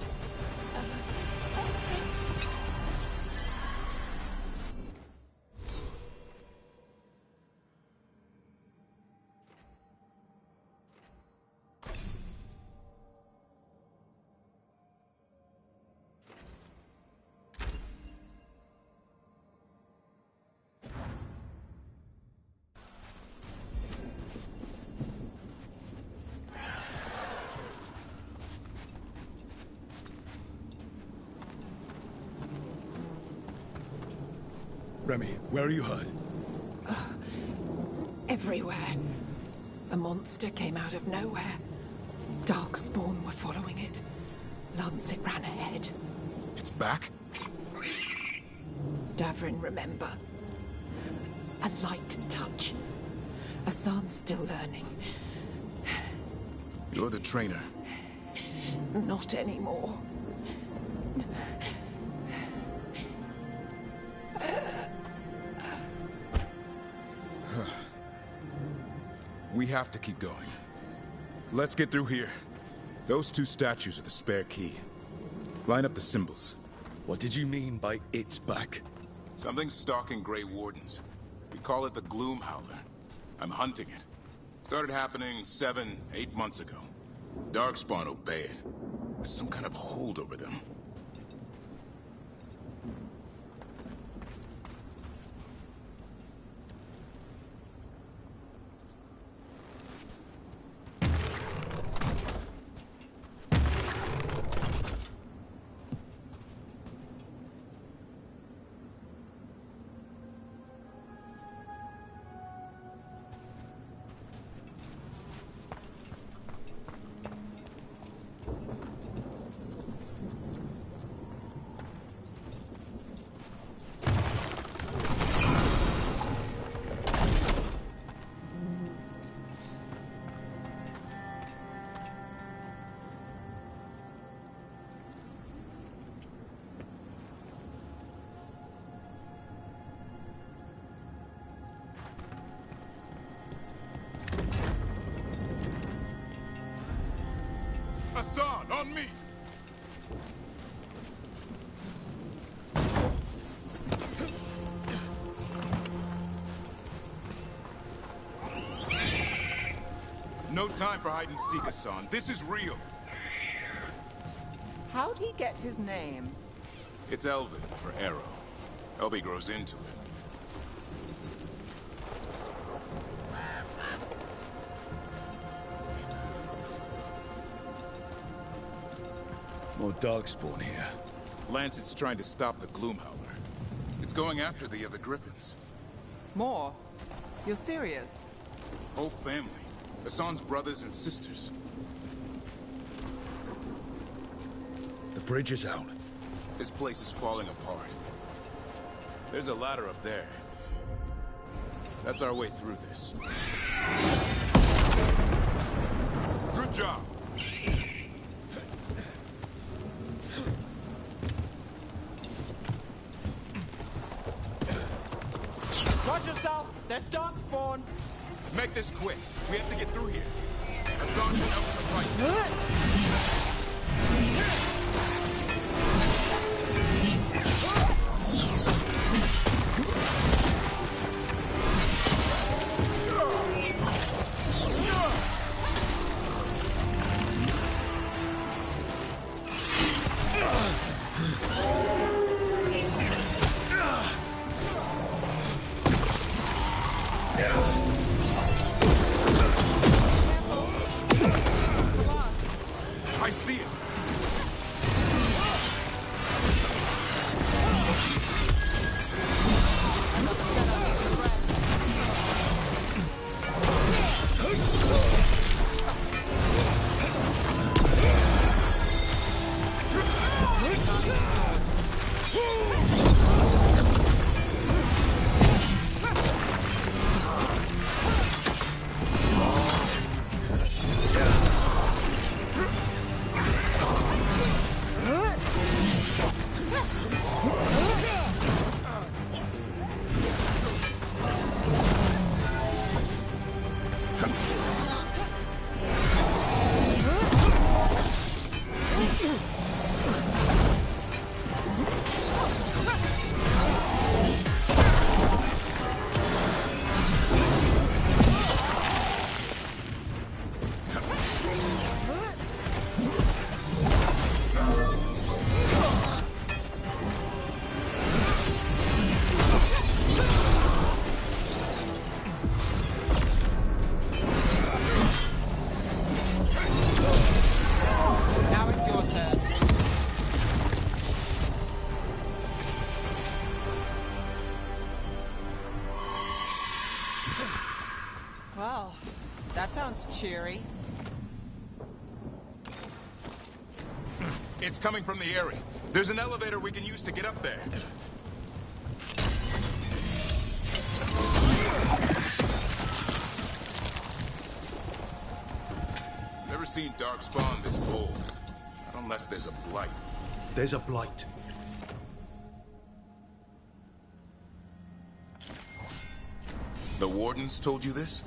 Remy, where are you hurt? Everywhere. A monster came out of nowhere. Darkspawn were following it. Lancet ran ahead. It's back? Davrin, remember. A light touch. Asan's still learning. You're the trainer. Not anymore. We have to keep going. Let's get through here. Those two statues are the spare key. Line up the symbols. What did you mean by it's back? Something's stalking Grey Wardens. We call it the Gloom Howler. I'm hunting it. Started happening 7, 8 months ago. Darkspawn obey it. There's some kind of hold over them. Asan, on me! No time for hide and seek, Asan. This is real. How'd he get his name? It's Elven for arrow. Elby grows into it. More Darkspawn here. Lancet's trying to stop the Gloom Howler. It's going after the other Griffins. More? You're serious? Whole family. Asan's brothers and sisters. The bridge is out. This place is falling apart. There's a ladder up there. That's our way through this. Good job. Watch yourself! There's Darkspawn! Make this quick. We have to get through here. Asan can help us fight. I see it. sounds cheery. It's coming from the area. There's an elevator we can use to get up there. Never seen Darkspawn this bold. Not unless there's a blight. There's a blight. The Wardens told you this?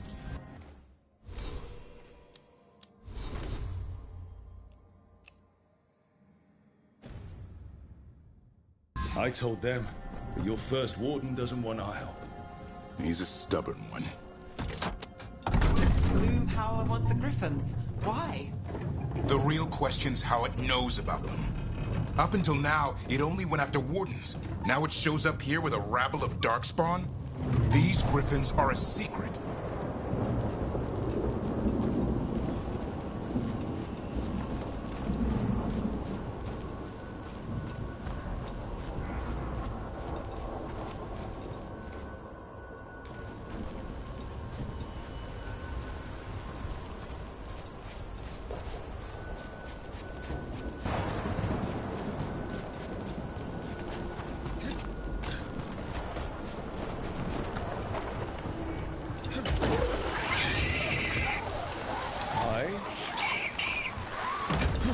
I told them, but your first Warden doesn't want our help. He's a stubborn one. Gloomhowler wants the Griffins. Why? The real question's how it knows about them. Up until now, it only went after Wardens. Now it shows up here with a rabble of Darkspawn? These Griffins are a secret.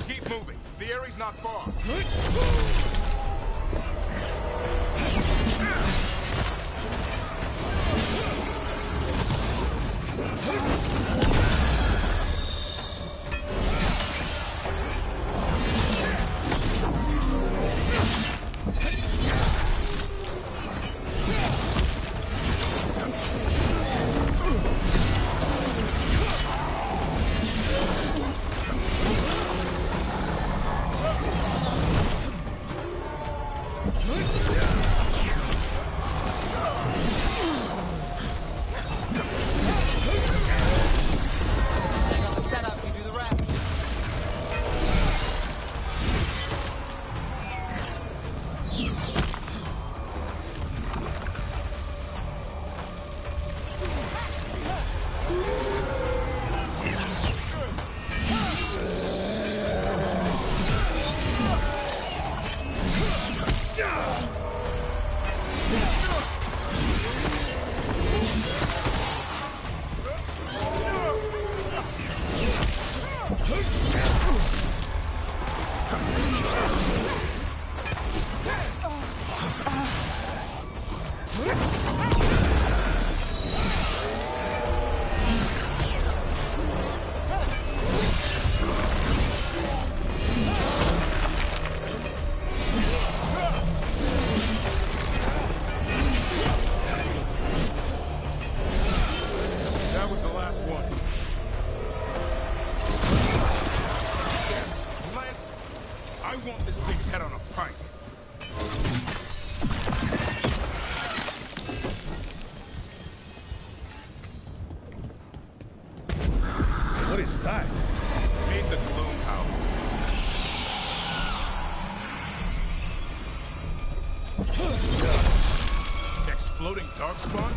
Keep moving. The area's not far. What is that? Made the Gloomhowler. Exploding Darkspawn?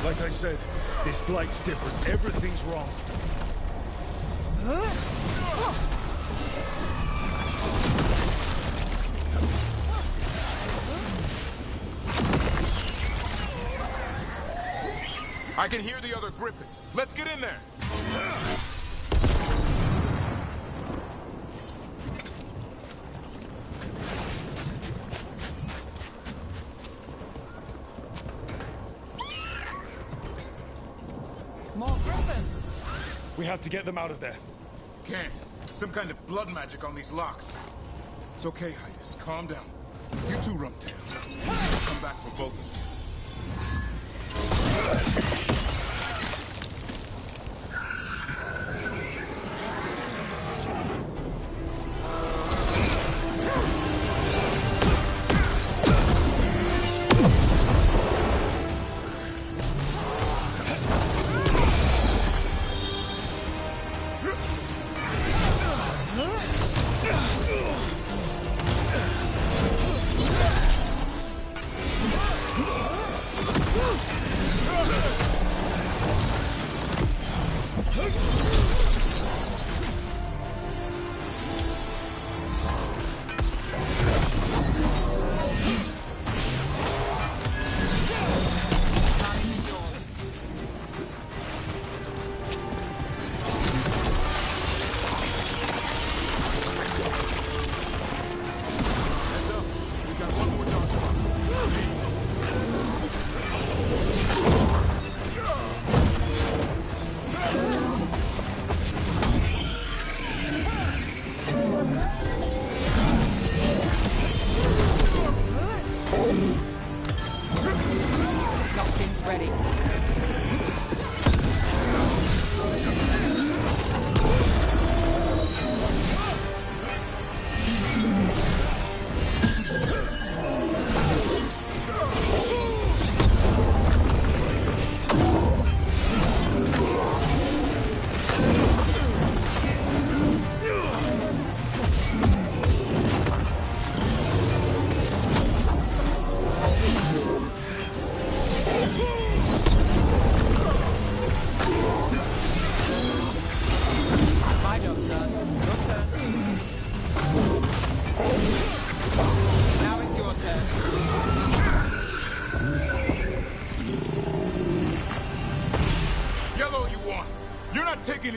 Like I said, this blight's different. Everything's wrong. I can hear the other Griffins. Let's get in there. More Griffins. We have to get them out of there. Can't. Some kind of blood magic on these locks. It's okay, Hydas. Calm down. You too, Rumtail. I'll come back for both of you.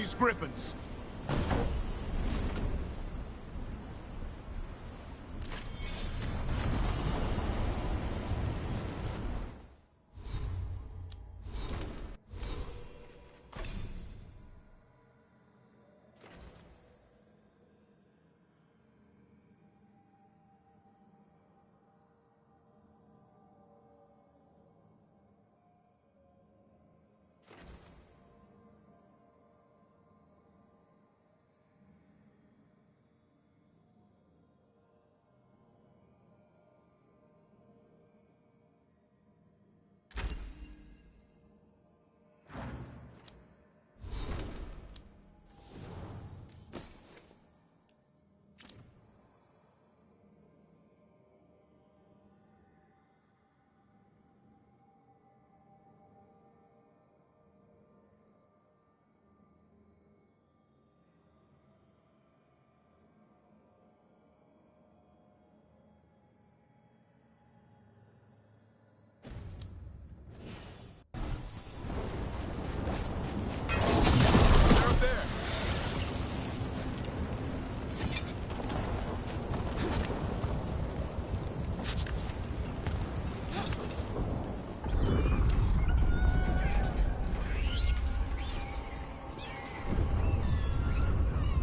These griffins.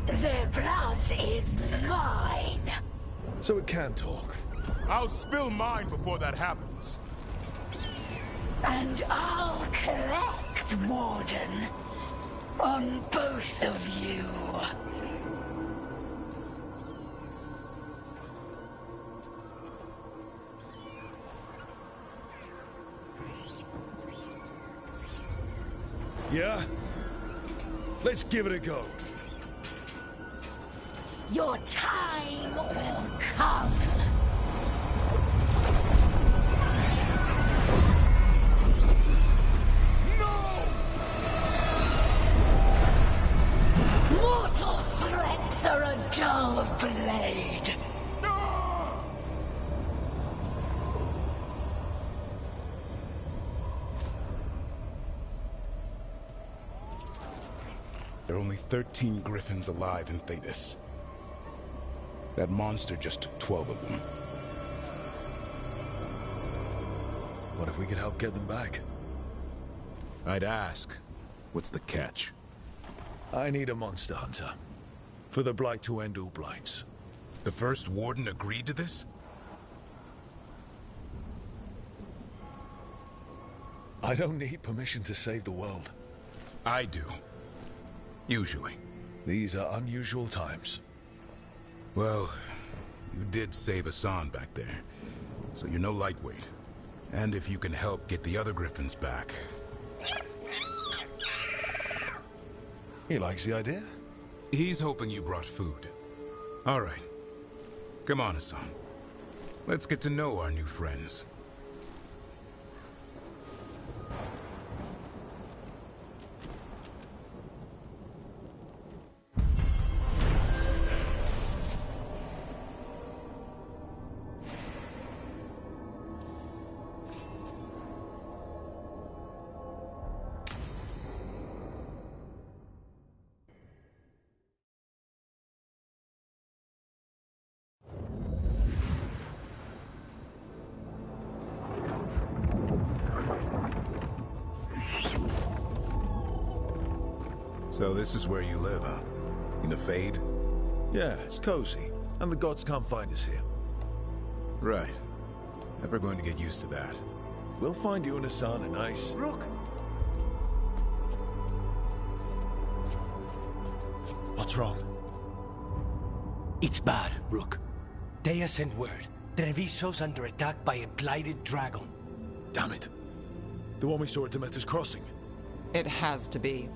Their blood is mine. So it can talk. I'll spill mine before that happens. And I'll collect, Warden. On both of you. Yeah? Let's give it a go. Your time will come. Mortal threats are a dull blade. There are only 13 griffins alive in Thetis. That monster just took 12 of them. What if we could help get them back? I'd ask. What's the catch? I need a monster hunter. For the Blight to end all blights. The first Warden agreed to this? I don't need permission to save the world. I do. Usually. These are unusual times. Well, you did save Hassan back there, so you're no lightweight. And if you can help get the other griffins back... He likes the idea? He's hoping you brought food. All right. Come on, Hassan. Let's get to know our new friends. So this is where you live, huh? In the Fade? Yeah, it's cozy. And the gods can't find us here. Right. Never going to get used to that. We'll find you and Hassan a nice... Rook! What's wrong? It's bad, Rook. Dea sent word. Treviso's under attack by a blighted dragon. Damn it. The one we saw at Demeter's Crossing. It has to be.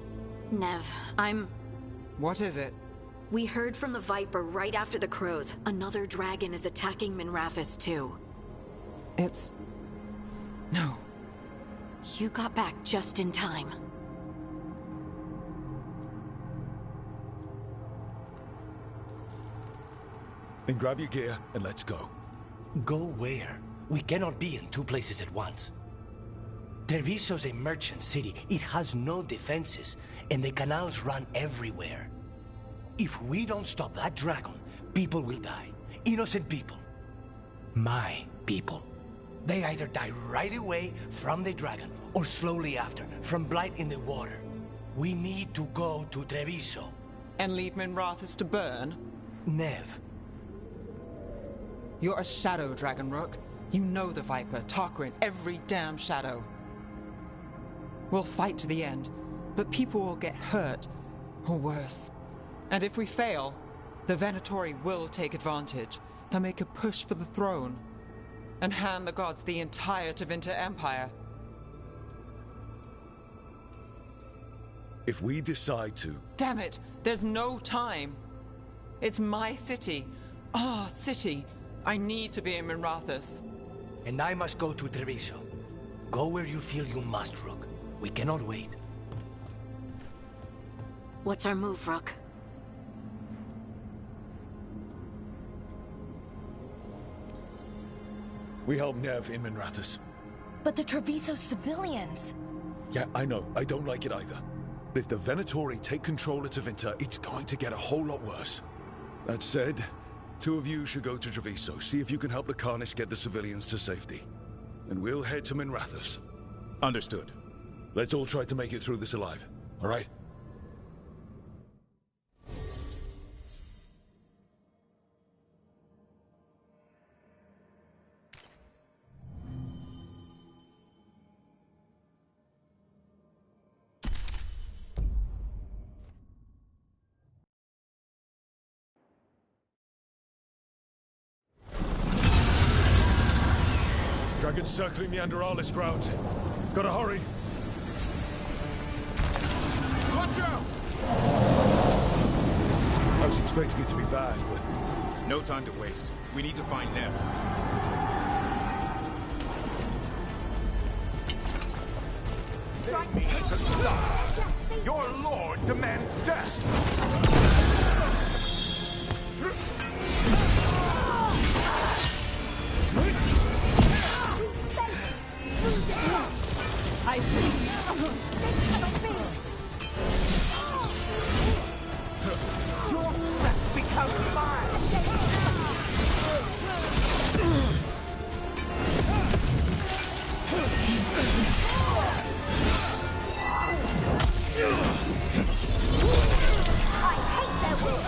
Nev, What is it? We heard from the Viper right after the Crows. Another dragon is attacking Minrathous too. No. You got back just in time. Then grab your gear and let's go. Go where? We cannot be in two places at once. Treviso's a merchant city. It has no defenses, and the canals run everywhere. If we don't stop that dragon, people will die. Innocent people. My people. They either die right away from the dragon, or slowly after, from blight in the water. We need to go to Treviso. And leave Minrathous to burn? Nev. You're a shadow dragon, Rook. You know the Viper, Tarquin, every damn shadow. We'll fight to the end, but people will get hurt, or worse. And if we fail, the Venatori will take advantage. They'll make a push for the throne, and hand the gods the entire Tevinter Empire. If we decide to... Damn it! There's no time! It's my city. Our city. I need to be in Minrathous. And I must go to Treviso. Go where you feel you must, Rook. We cannot wait. What's our move, Rook? We help Nev in Minrathous. But the Treviso civilians... Yeah, I know. I don't like it either. But if the Venatori take control of Tevinter, it's going to get a whole lot worse. That said, two of you should go to Treviso, see if you can help Lucanus get the civilians to safety. And we'll head to Minrathous. Understood. Let's all try to make it through this alive, all right? Dragons circling the Anderalis grounds. Gotta hurry. Watch out! I was expecting it to be bad, but... No time to waste. We need to find Nev. Strike me to blood! Your lord demands death! I see. Your strength becomes mine. I hate their will.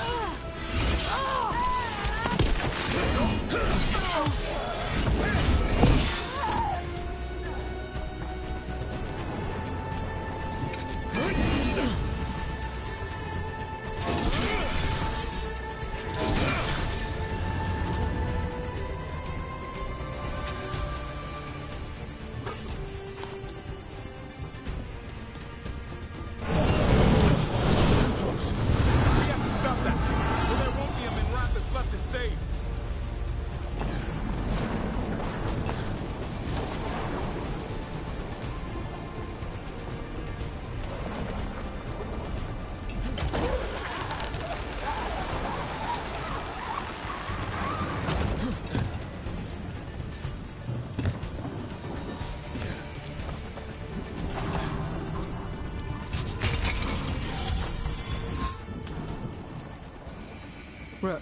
Rook,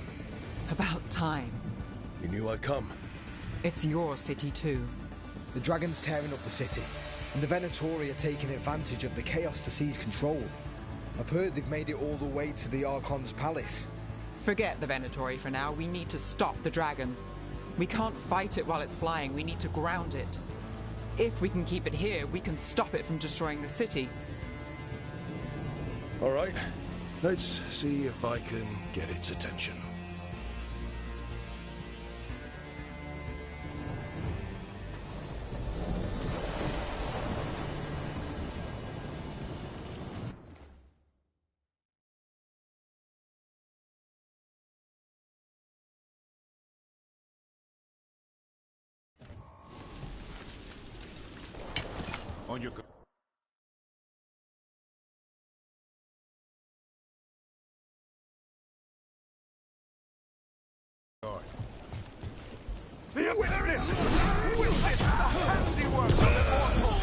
about time. You knew I'd come. It's your city too. The dragon's tearing up the city, and the Venatori are taking advantage of the chaos to seize control. I've heard they've made it all the way to the Archon's palace. Forget the Venatori for now. We need to stop the dragon. We can't fight it while it's flying. We need to ground it. If we can keep it here, we can stop it from destroying the city. All right. Let's see if I can get its attention. On your guard. There it is! Will this the handiwork of the mortal?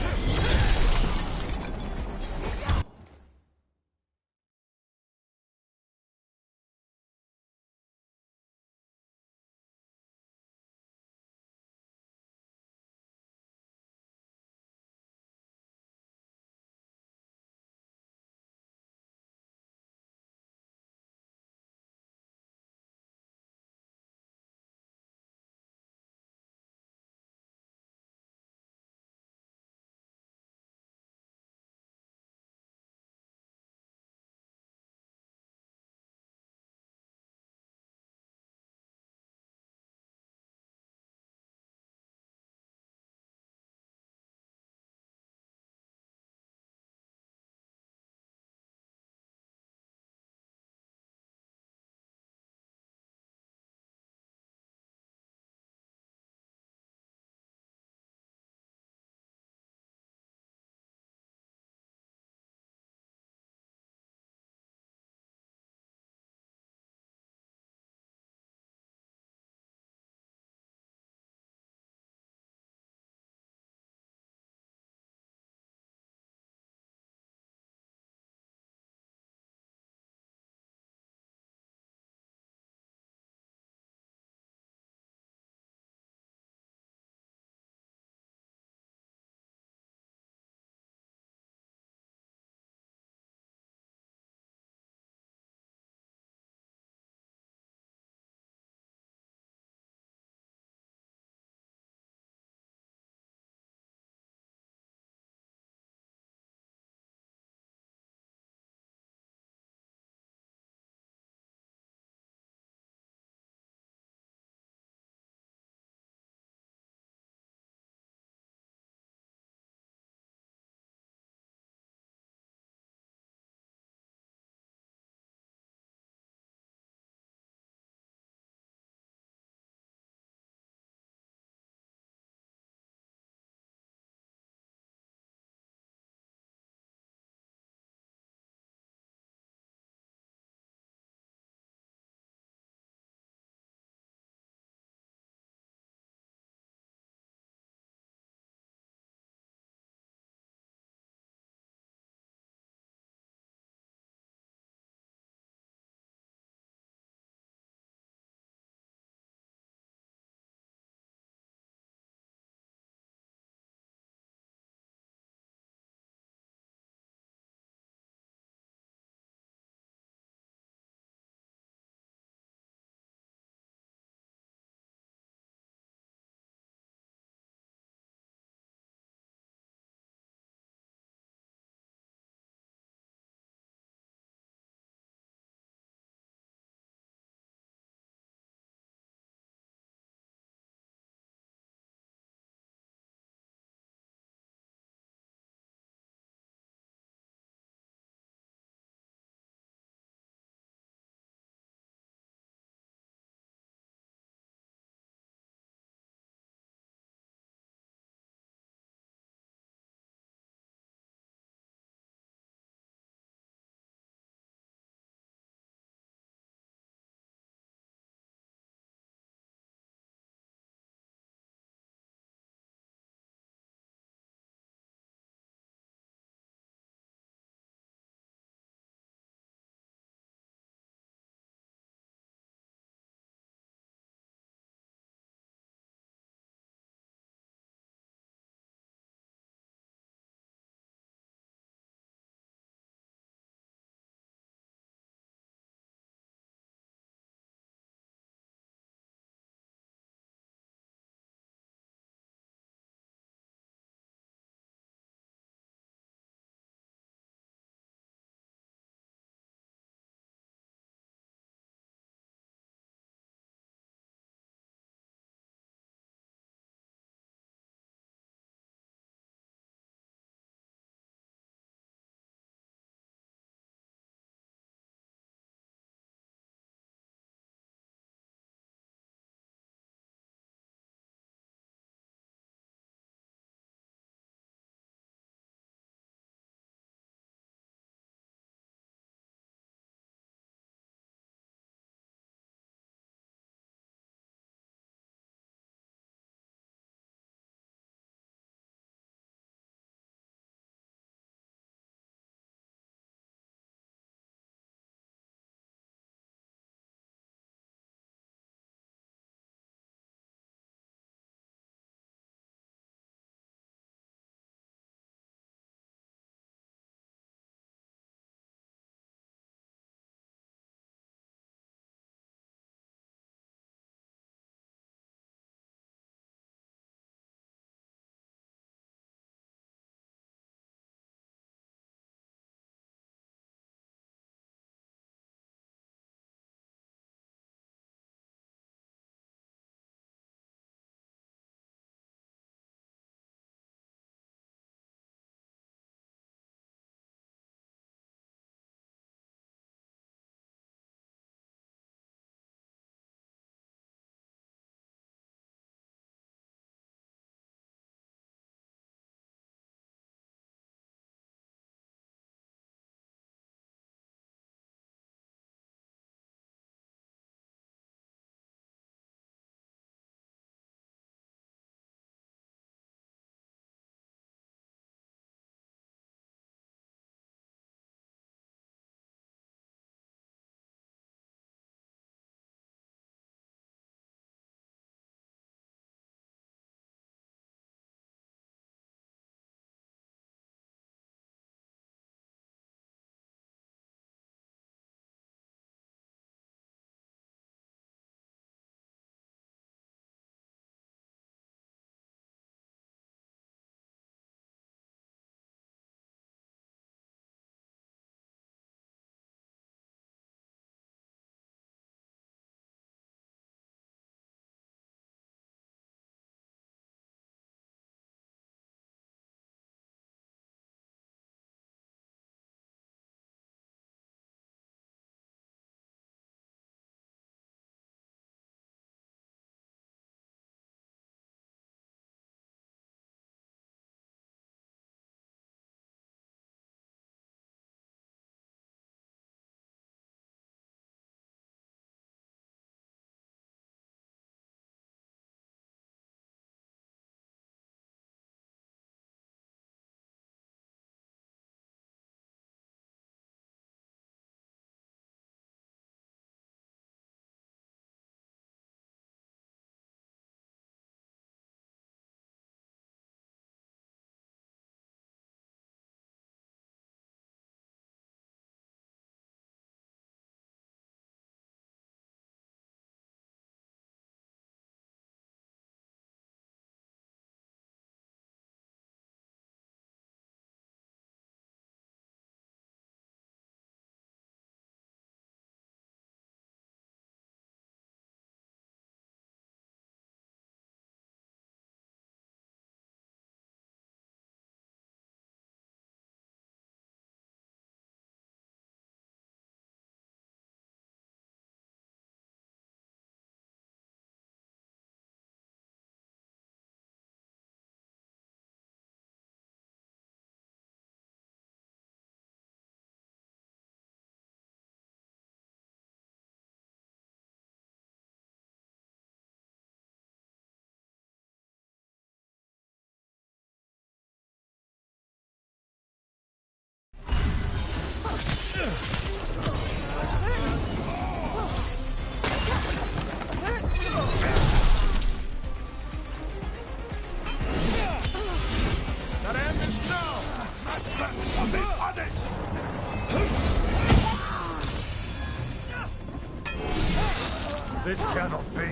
This cannot be.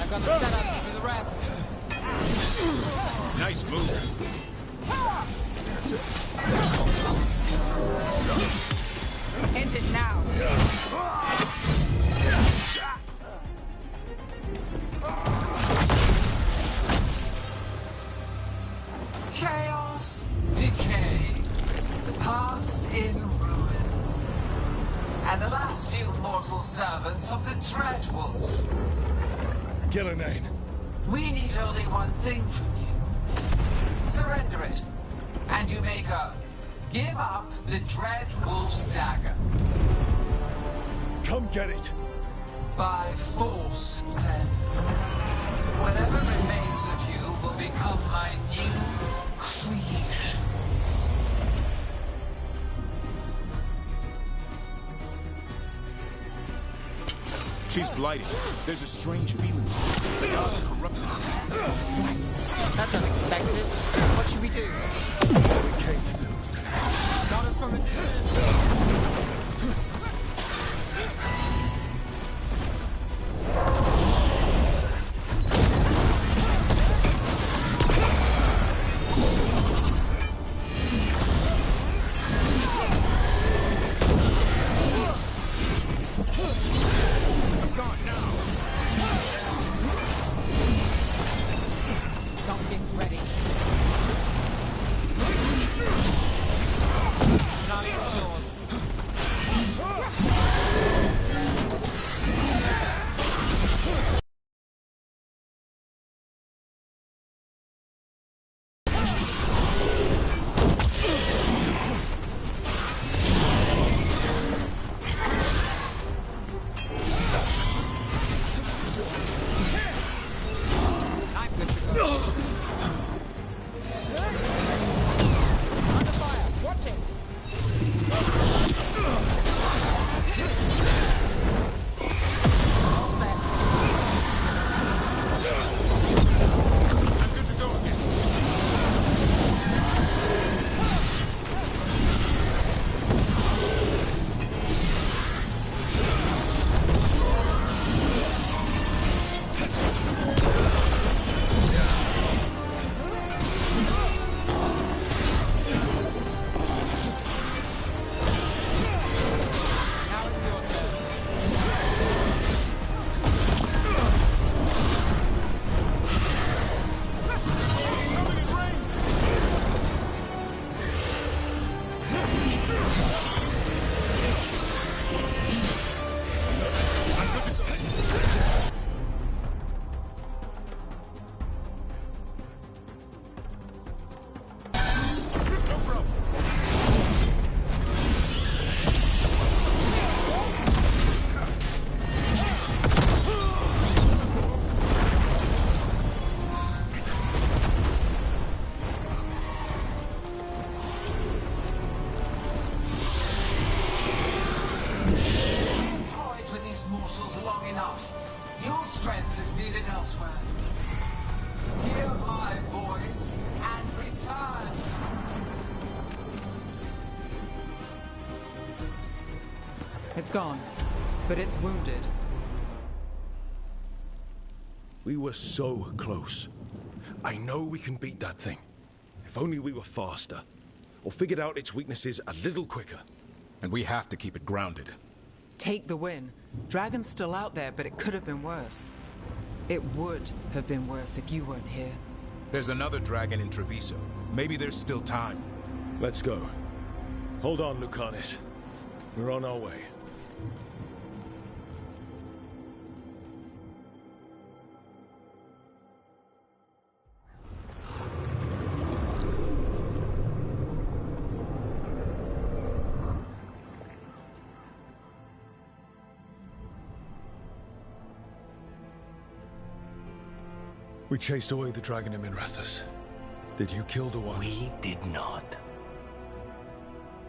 I've got the setup to do the rest. Nice move. Hint it now. Chaos, decay, the past in ruin, and the last few mortal servants of the Dreadwolf. Gillenane. We need only one thing from you. Surrender it, and you may go. Give up the Dreadwolf's dagger. Come get it. By force, then. Whatever remains of you will become my new creations. She's blighted. There's a strange feeling to her. The gods corrupted her. That's unexpected. What should we do? We came to do. Got us from a distance. Donking's ready. Not even yours. I'm good to go. Under fire. Watch it. All set. I'm good to go again. Now it's your turn. Toyed with these mortals long enough. Your strength is needed elsewhere. Hear my voice and return. It's gone, but it's wounded. We were so close. I know we can beat that thing. If only we were faster. Or figured out its weaknesses a little quicker. And we have to keep it grounded. Take the win. Dragon's still out there, but it could have been worse. It would have been worse if you weren't here. There's another dragon in Treviso. Maybe there's still time. Let's go. Hold on, Lucanis. We're on our way. We chased away the dragon in Minrathous. Did you kill the one? We did not.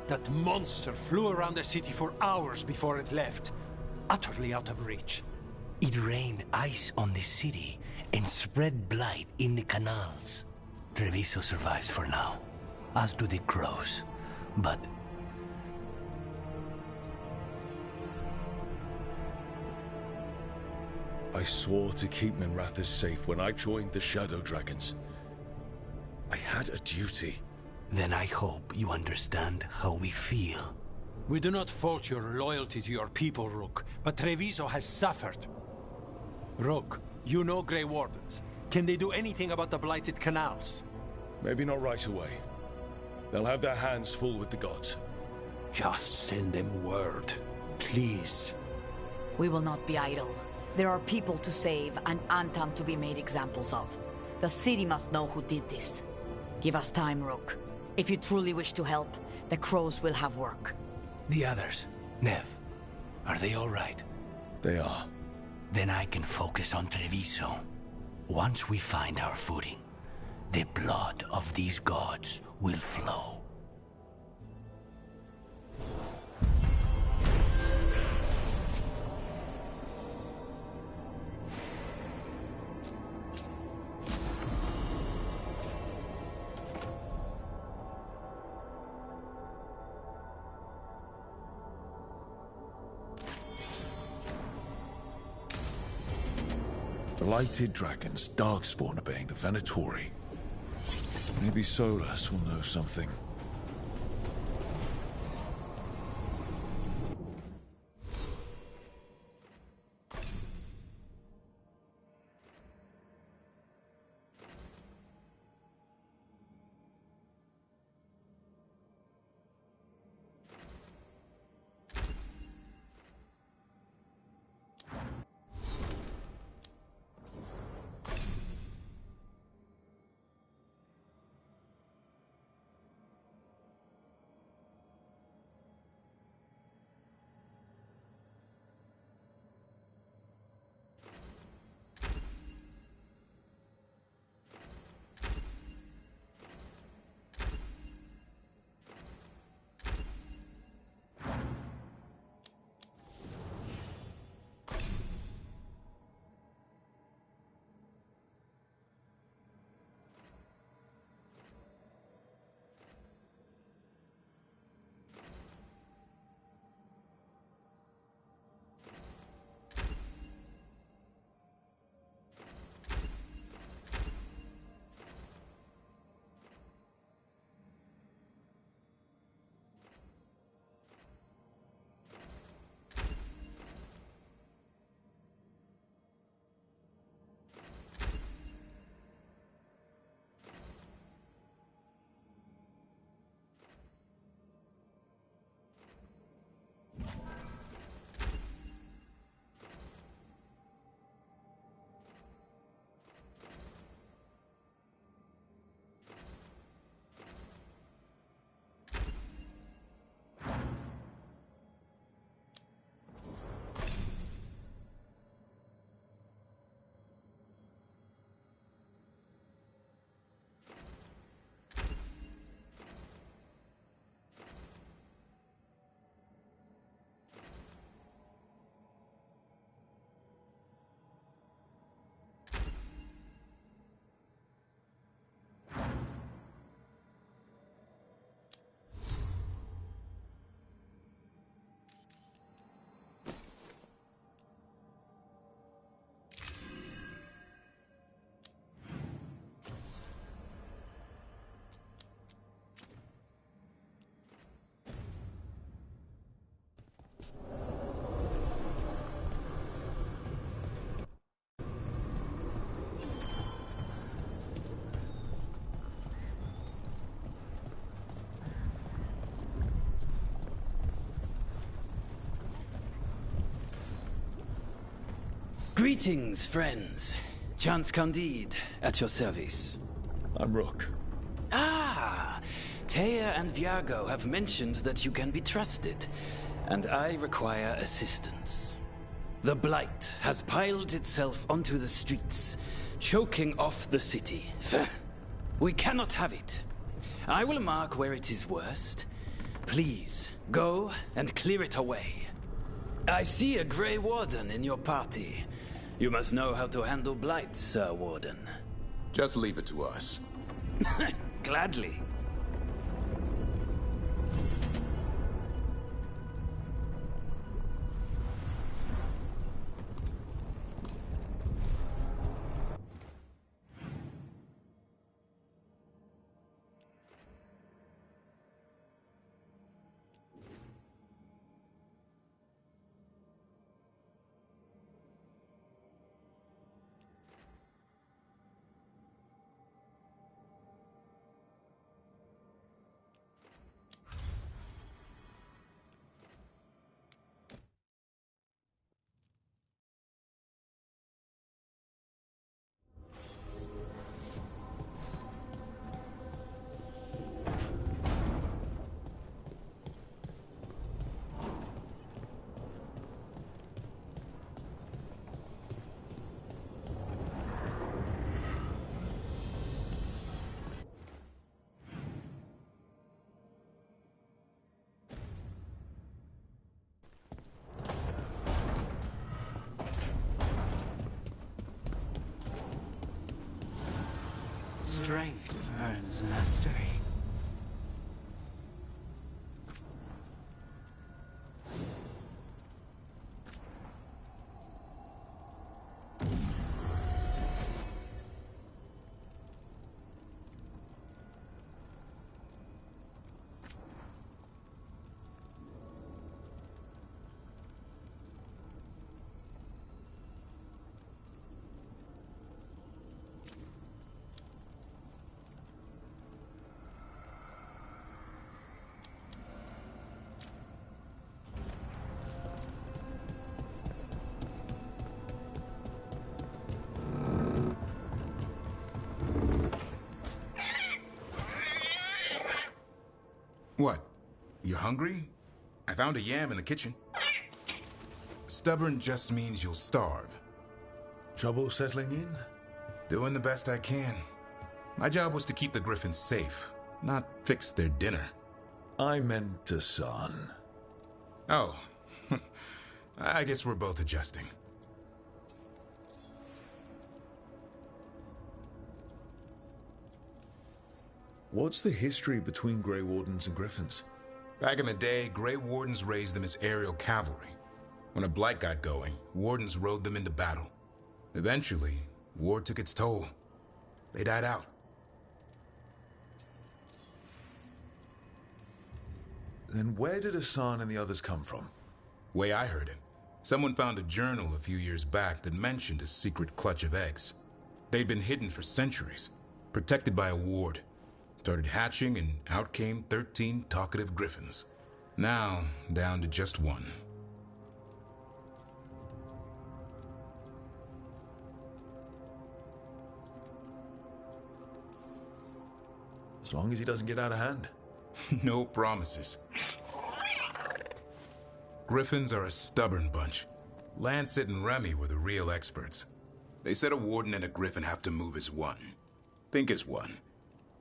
That monster flew around the city for hours before it left, utterly out of reach. It rained ice on the city and spread blight in the canals. Treviso survives for now. as do the crows. But I swore to keep Minrathous safe when I joined the Shadow Dragons. I had a duty. then I hope you understand how we feel. We do not fault your loyalty to your people, Rook, but Treviso has suffered. Rook, you know Grey Wardens. Can they do anything about the blighted canals? Maybe not right away. They'll have their hands full with the gods. Just send them word, please. We will not be idle. There are people to save and Antam to be made examples of. The city must know who did this. Give us time, Rook. If you truly wish to help, the crows will have work. The others, Nev, are they all right? They are. Then I can focus on Treviso. Once we find our footing, the blood of these gods will flow. Blighted dragons, Darkspawn obeying the Venatori. Maybe Solas will know something. Greetings, friends. Chance Candide, at your service. I'm Rook. Ah! Taya and Viago have mentioned that you can be trusted, and I require assistance. The Blight has piled itself onto the streets, choking off the city. We cannot have it. I will mark where it is worst. Please, go and clear it away. I see a Grey Warden in your party. You must know how to handle Blight, Sir Warden. Just leave it to us. Gladly. Strength earns mastery. What? You're hungry? I found a yam in the kitchen. Stubborn just means you'll starve. Trouble settling in? Doing the best I can. My job was to keep the Griffins safe, not fix their dinner. I meant Hassan. Oh. I guess we're both adjusting. What's the history between Grey Wardens and Griffins? Back in the day, Grey Wardens raised them as aerial cavalry. When a blight got going, Wardens rode them into battle. Eventually, war took its toll. They died out. Then where did Hassan and the others come from? Way I heard it, someone found a journal a few years back that mentioned a secret clutch of eggs. They'd been hidden for centuries, protected by a ward. Started hatching, and out came 13 talkative griffins. Now, down to just one. As long as he doesn't get out of hand. No promises. Griffins are a stubborn bunch. Lancet and Remy were the real experts. They said a warden and a griffin have to move as one. Think as one.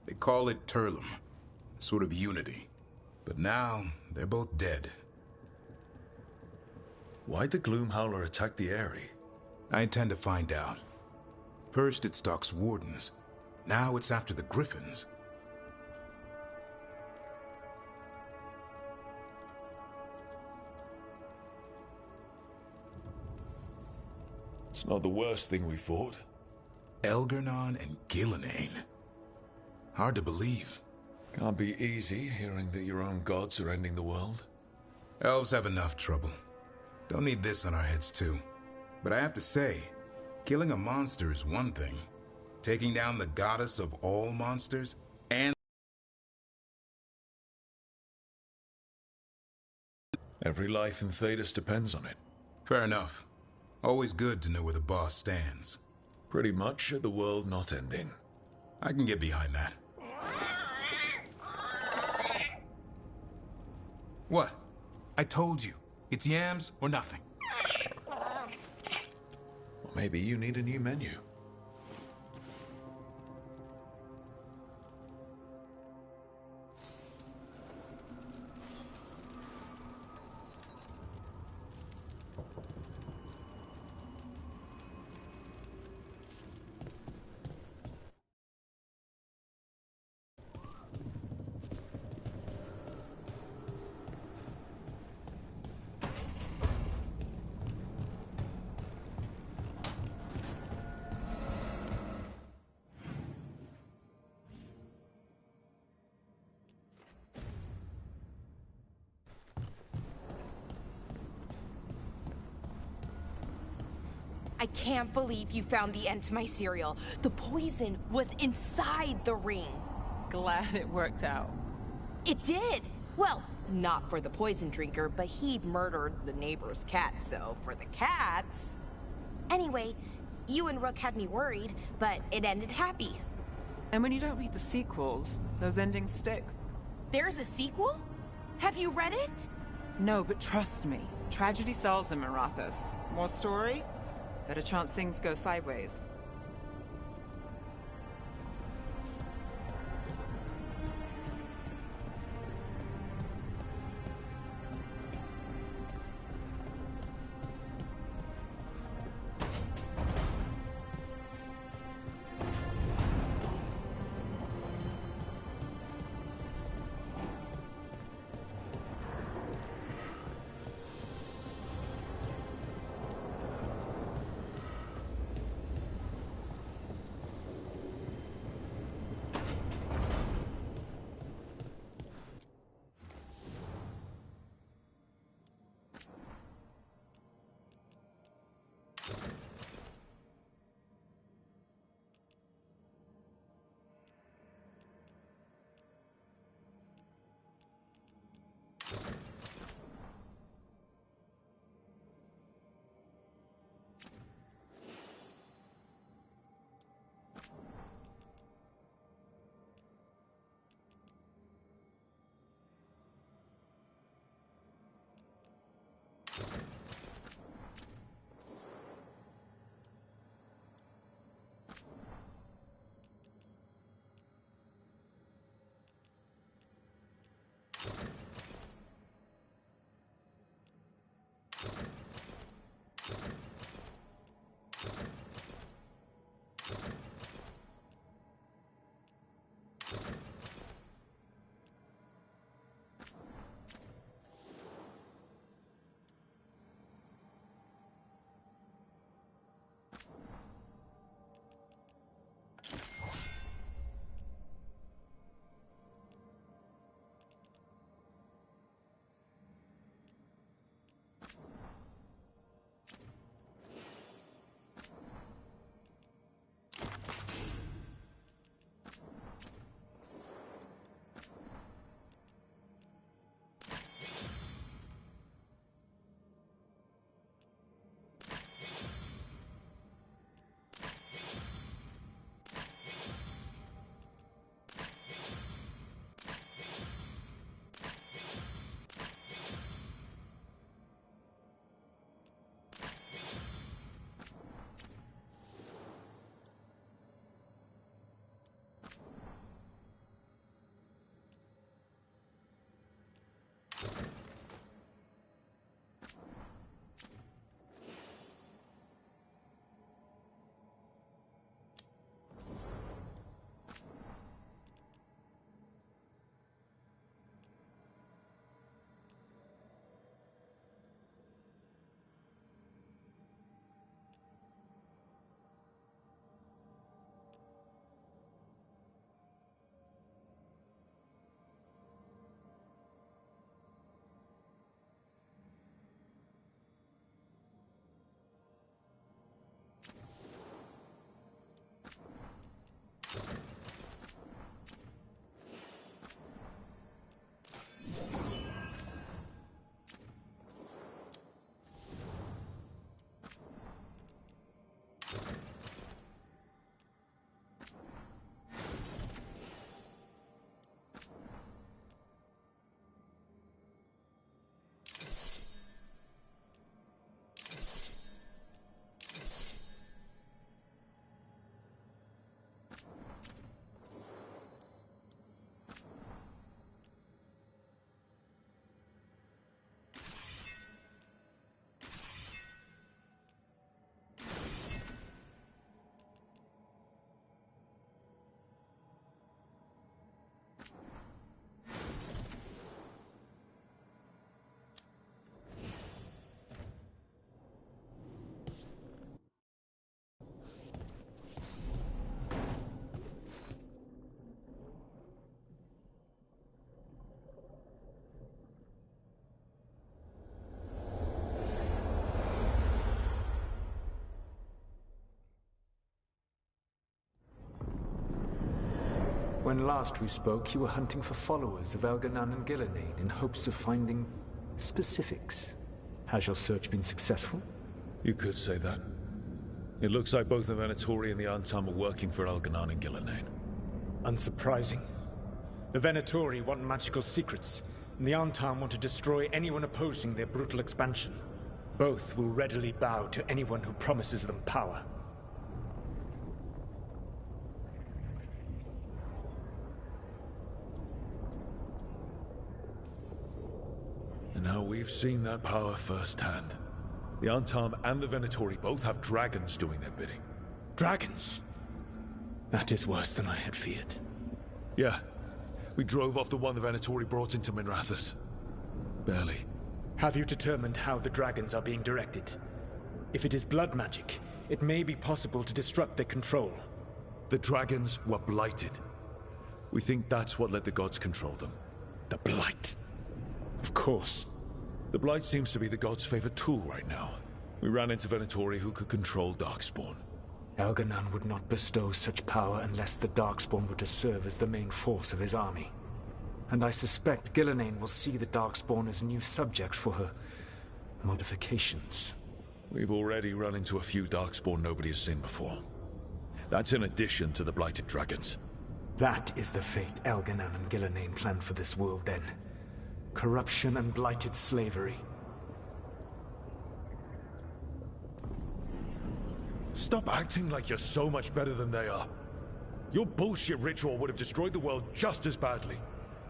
They call it Turlum, sort of unity. But now, they're both dead. Why'd the Gloomhowler attack the Eyrie? I intend to find out. First it stalks wardens. Now it's after the Griffins. It's not the worst thing we fought. Elgernon and Gillenane. Hard to believe. Can't be easy hearing that your own gods are ending the world. Elves have enough trouble. Don't need this on our heads too. But I have to say, killing a monster is one thing. Taking down the goddess of all monsters and... Every life in Thedas depends on it. Fair enough. Always good to know where the boss stands. Pretty much at the world not ending. I can get behind that. What? I told you. It's yams or nothing. Well, maybe you need a new menu. I can't believe you found the end to my cereal. The poison was inside the ring. Glad it worked out. It did. Well, not for the poison drinker, but he'd murdered the neighbor's cat, so for the cats... Anyway, you and Rook had me worried, but it ended happy. And when you don't read the sequels, those endings stick. There's a sequel? Have you read it? No, but trust me. Tragedy sells in Marathas. More story? Better chance things go sideways. When last we spoke, you were hunting for followers of Elganan and Gillenane in hopes of finding specifics. Has your search been successful? You could say that. It looks like both the Venatori and the Antam are working for Elganan and Gillenane. Unsurprising. The Venatori want magical secrets, and the Antam want to destroy anyone opposing their brutal expansion. Both will readily bow to anyone who promises them power. And now we've seen that power firsthand. The Antam and the Venatori both have dragons doing their bidding. Dragons? That is worse than I had feared. Yeah. We drove off the one the Venatori brought into Minrathous. Barely. Have you determined how the dragons are being directed? If it is blood magic, it may be possible to disrupt their control. The dragons were blighted. We think that's what let the gods control them. The blight? Of course. The blight seems to be the gods' favorite tool right now. We ran into Venatori who could control Darkspawn. Elganan would not bestow such power unless the Darkspawn were to serve as the main force of his army. And I suspect Gillenane will see the Darkspawn as new subjects for her modifications. We've already run into a few Darkspawn nobody has seen before. That's in addition to the blighted dragons. That is the fate Elganan and Gillenane planned for this world then. Corruption and blighted slavery. Stop acting like you're so much better than they are. Your bullshit ritual would have destroyed the world just as badly.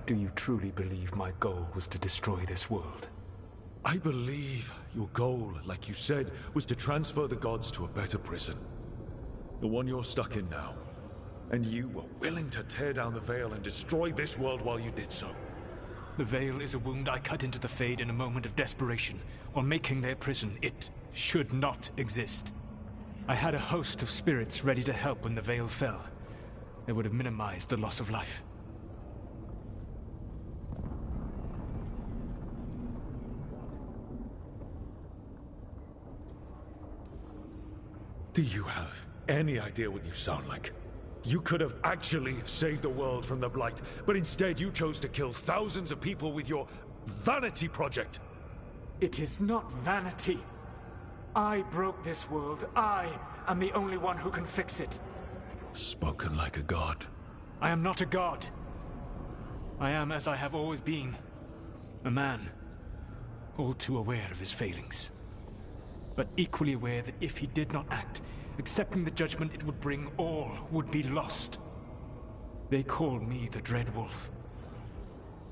Do you truly believe my goal was to destroy this world? I believe your goal, like you said, was to transfer the gods to a better prison. The one you're stuck in now. And you were willing to tear down the Veil and destroy this world while you did so. The Veil is a wound I cut into the Fade in a moment of desperation, while making their prison. It should not exist. I had a host of spirits ready to help when the Veil fell. They would have minimized the loss of life. Do you have any idea what you sound like? You could have actually saved the world from the Blight, but instead you chose to kill thousands of people with your vanity project. It is not vanity. I broke this world. I am the only one who can fix it. Spoken like a god. I am not a god. I am as I have always been. A man. All too aware of his failings. But equally aware that if he did not act, accepting the judgment it would bring, all would be lost. They call me the Dread Wolf.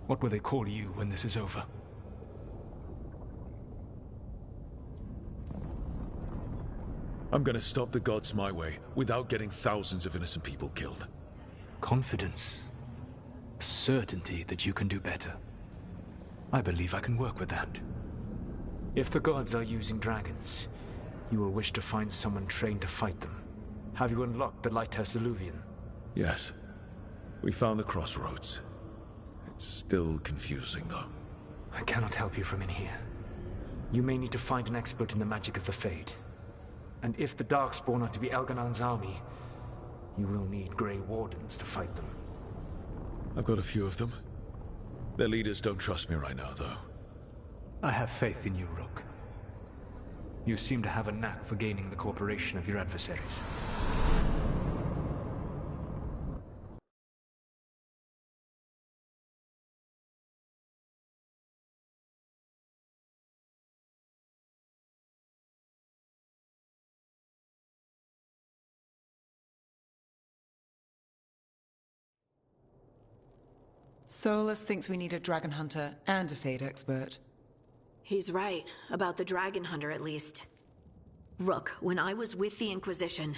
What will they call you when this is over? I'm gonna stop the gods my way, without getting thousands of innocent people killed. Confidence. Certainty that you can do better. I believe I can work with that. If the gods are using dragons, you will wish to find someone trained to fight them. Have you unlocked the Lighthouse Illuvian? Yes. We found the crossroads. It's still confusing, though. I cannot help you from in here. You may need to find an expert in the magic of the Fade. And if the Darkspawn are to be Elganan's army, you will need Grey Wardens to fight them. I've got a few of them. Their leaders don't trust me right now, though. I have faith in you, Rook. You seem to have a knack for gaining the cooperation of your adversaries. Solus thinks we need a dragon hunter and a Fade expert. He's right, about the dragon hunter at least. Rook, when I was with the Inquisition,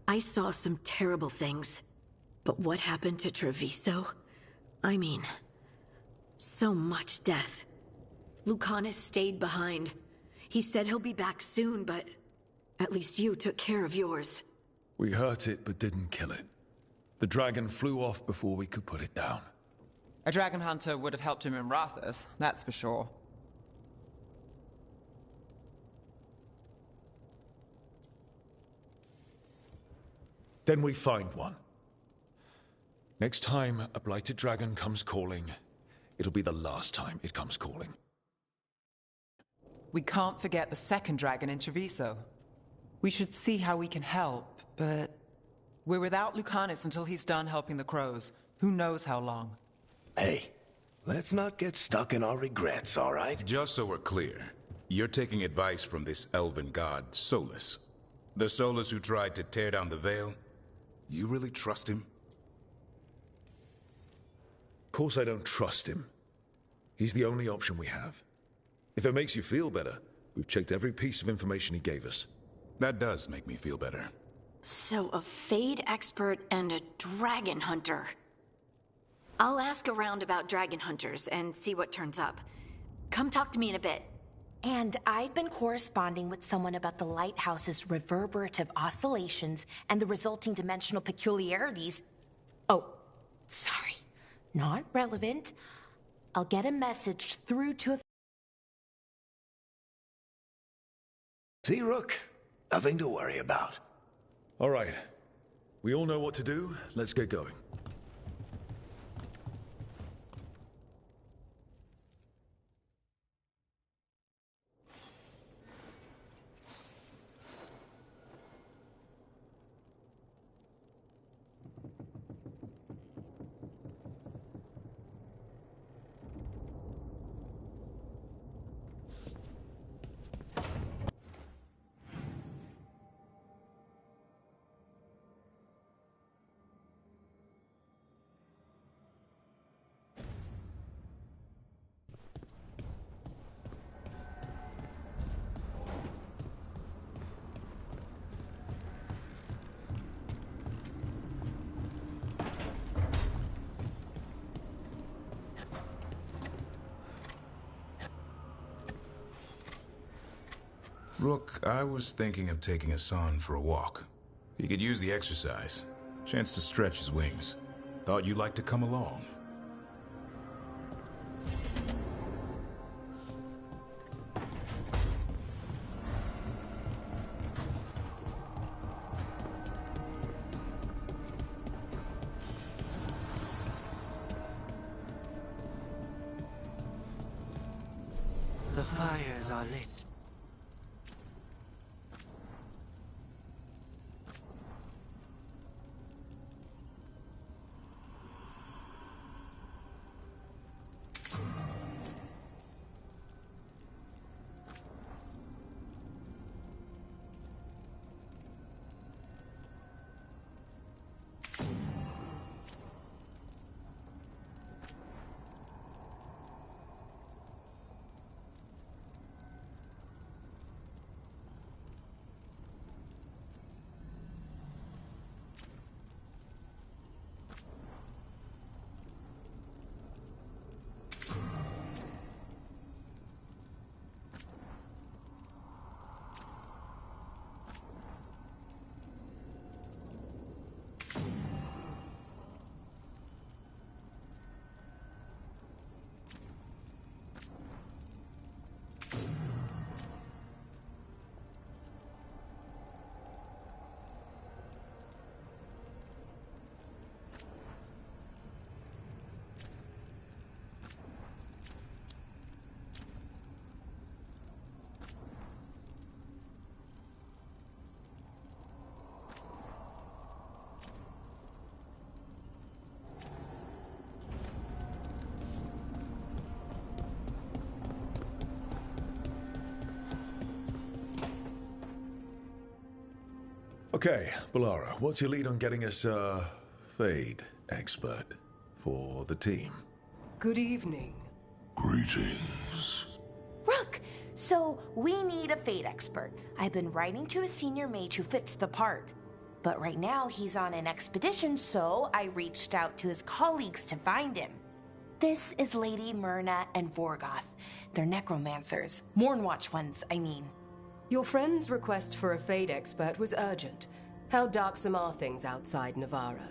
I saw some terrible things. But what happened to Treviso? I mean, so much death. Lucanus stayed behind. He said he'll be back soon, but at least you took care of yours. We hurt it, but didn't kill it. The dragon flew off before we could put it down. A dragon hunter would have helped him in Rathus, that's for sure. Then we find one. Next time a blighted dragon comes calling, it'll be the last time it comes calling. We can't forget the second dragon in Treviso. We should see how we can help, but we're without Lucanus until he's done helping the crows. Who knows how long? Hey, let's not get stuck in our regrets, all right? Just so we're clear, you're taking advice from this elven god, Solus. The Solus who tried to tear down the Veil? You really trust him? Of course I don't trust him. He's the only option we have. If it makes you feel better, we've checked every piece of information he gave us. That does make me feel better. So, a Fade expert and a dragon hunter. I'll ask around about dragon hunters and see what turns up. Come talk to me in a bit. And I've been corresponding with someone about the lighthouse's reverberative oscillations and the resulting dimensional peculiarities. Oh, sorry. Not relevant. I'll get a message through to a... See, Rook? Nothing to worry about. All right. We all know what to do. Let's get going. Rook, I was thinking of taking Hassan for a walk. He could use the exercise. Chance to stretch his wings. Thought you'd like to come along. The fires are lit. Okay, Balara, what's your lead on getting us a Fade expert for the team? Good evening. Greetings. Rook! So, we need a Fade expert. I've been writing to a senior mage who fits the part. But right now, he's on an expedition, so I reached out to his colleagues to find him. This is Lady Myrna and Vorgoth. They're necromancers. Mournwatch ones, I mean. Your friend's request for a Fade expert was urgent. How darksome are things outside Navarra?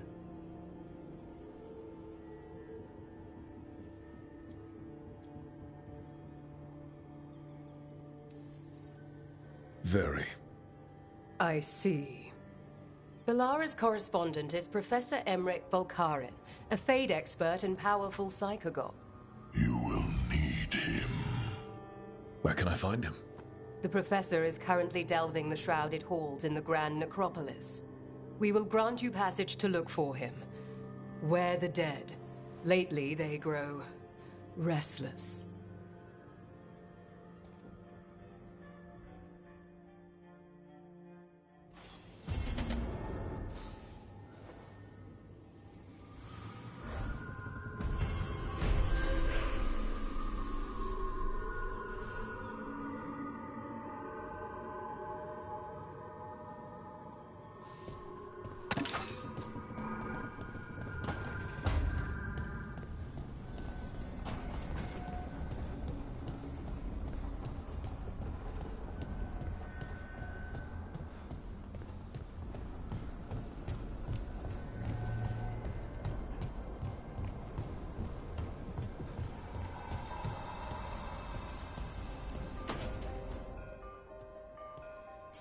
Very. I see. Balara's correspondent is Professor Emmerich Volkaren, a Fade expert and powerful psychagogue. Where can I find him? The Professor is currently delving the shrouded halls in the Grand Necropolis. We will grant you passage to look for him. Where the dead. Lately they grow restless.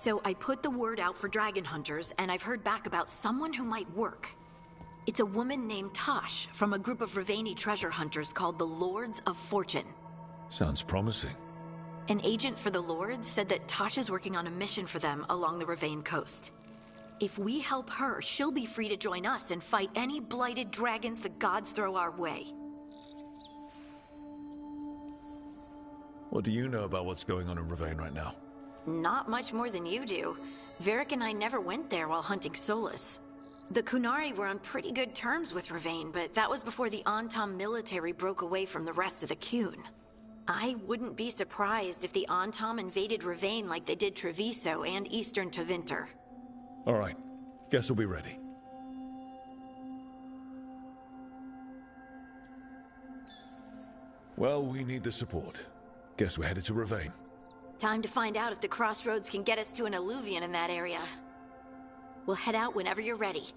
So I put the word out for dragon hunters, and I've heard back about someone who might work. It's a woman named Tosh from a group of Rivaini treasure hunters called the Lords of Fortune. Sounds promising. An agent for the Lords said that Tosh is working on a mission for them along the Rivain coast. If we help her, she'll be free to join us and fight any blighted dragons the gods throw our way. What do you know about what's going on in Rivain right now? Not much more than you do. Varric and I never went there while hunting Solus. The Kunari were on pretty good terms with Rivain, but that was before the Antam military broke away from the rest of the Kun. I wouldn't be surprised if the Antam invaded Rivain like they did Treviso and Eastern Tevinter. All right. Guess we'll be ready. Well, we need the support. Guess we're headed to Rivain. Time to find out if the crossroads can get us to an alluvion in that area. We'll head out whenever you're ready.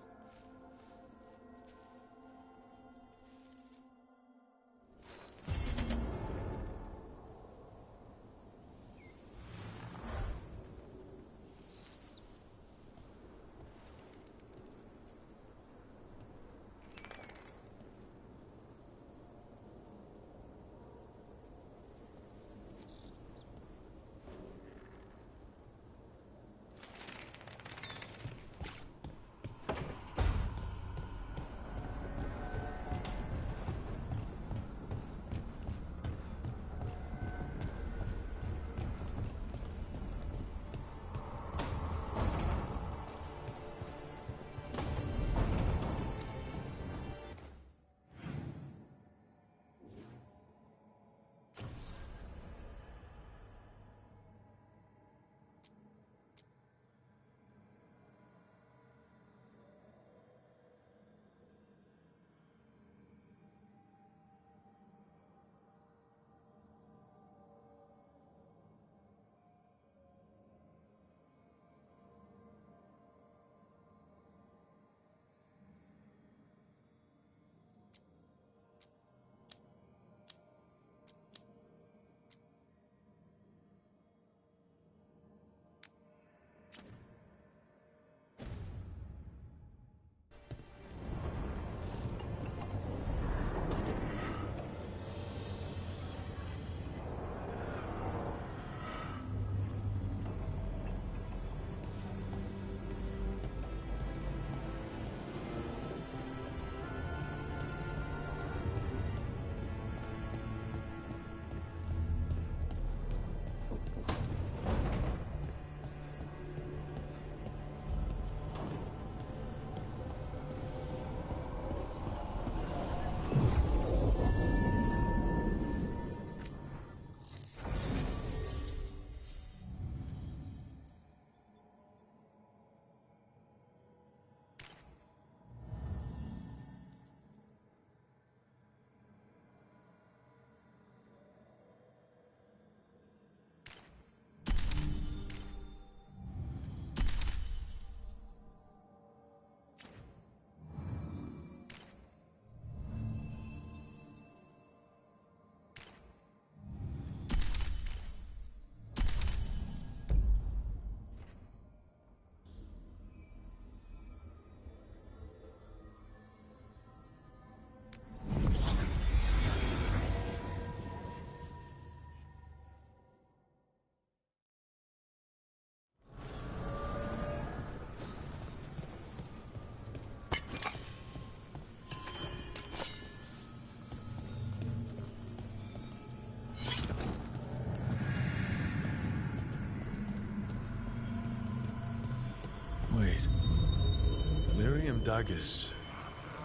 daggers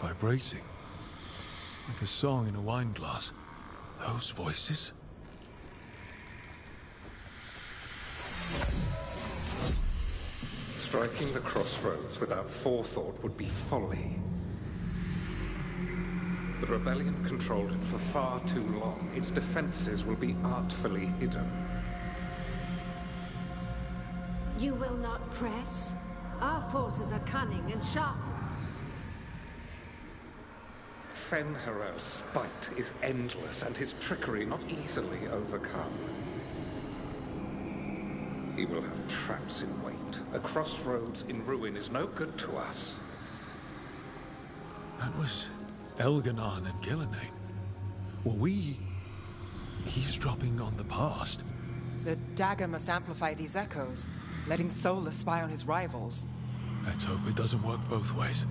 vibrating. Like a song in a wine glass. Those voices? Striking the crossroads without forethought would be folly. The rebellion controlled it for far too long. Its defenses will be artfully hidden. You will not press? Our forces are cunning and sharp. Fen'Harel's spite is endless and his trickery not easily overcome. He will have traps in wait. A crossroads in ruin is no good to us. That was Elganon and Gillenane. Were we eavesdropping on the past? The dagger must amplify these echoes, letting Solus spy on his rivals. Let's hope it doesn't work both ways.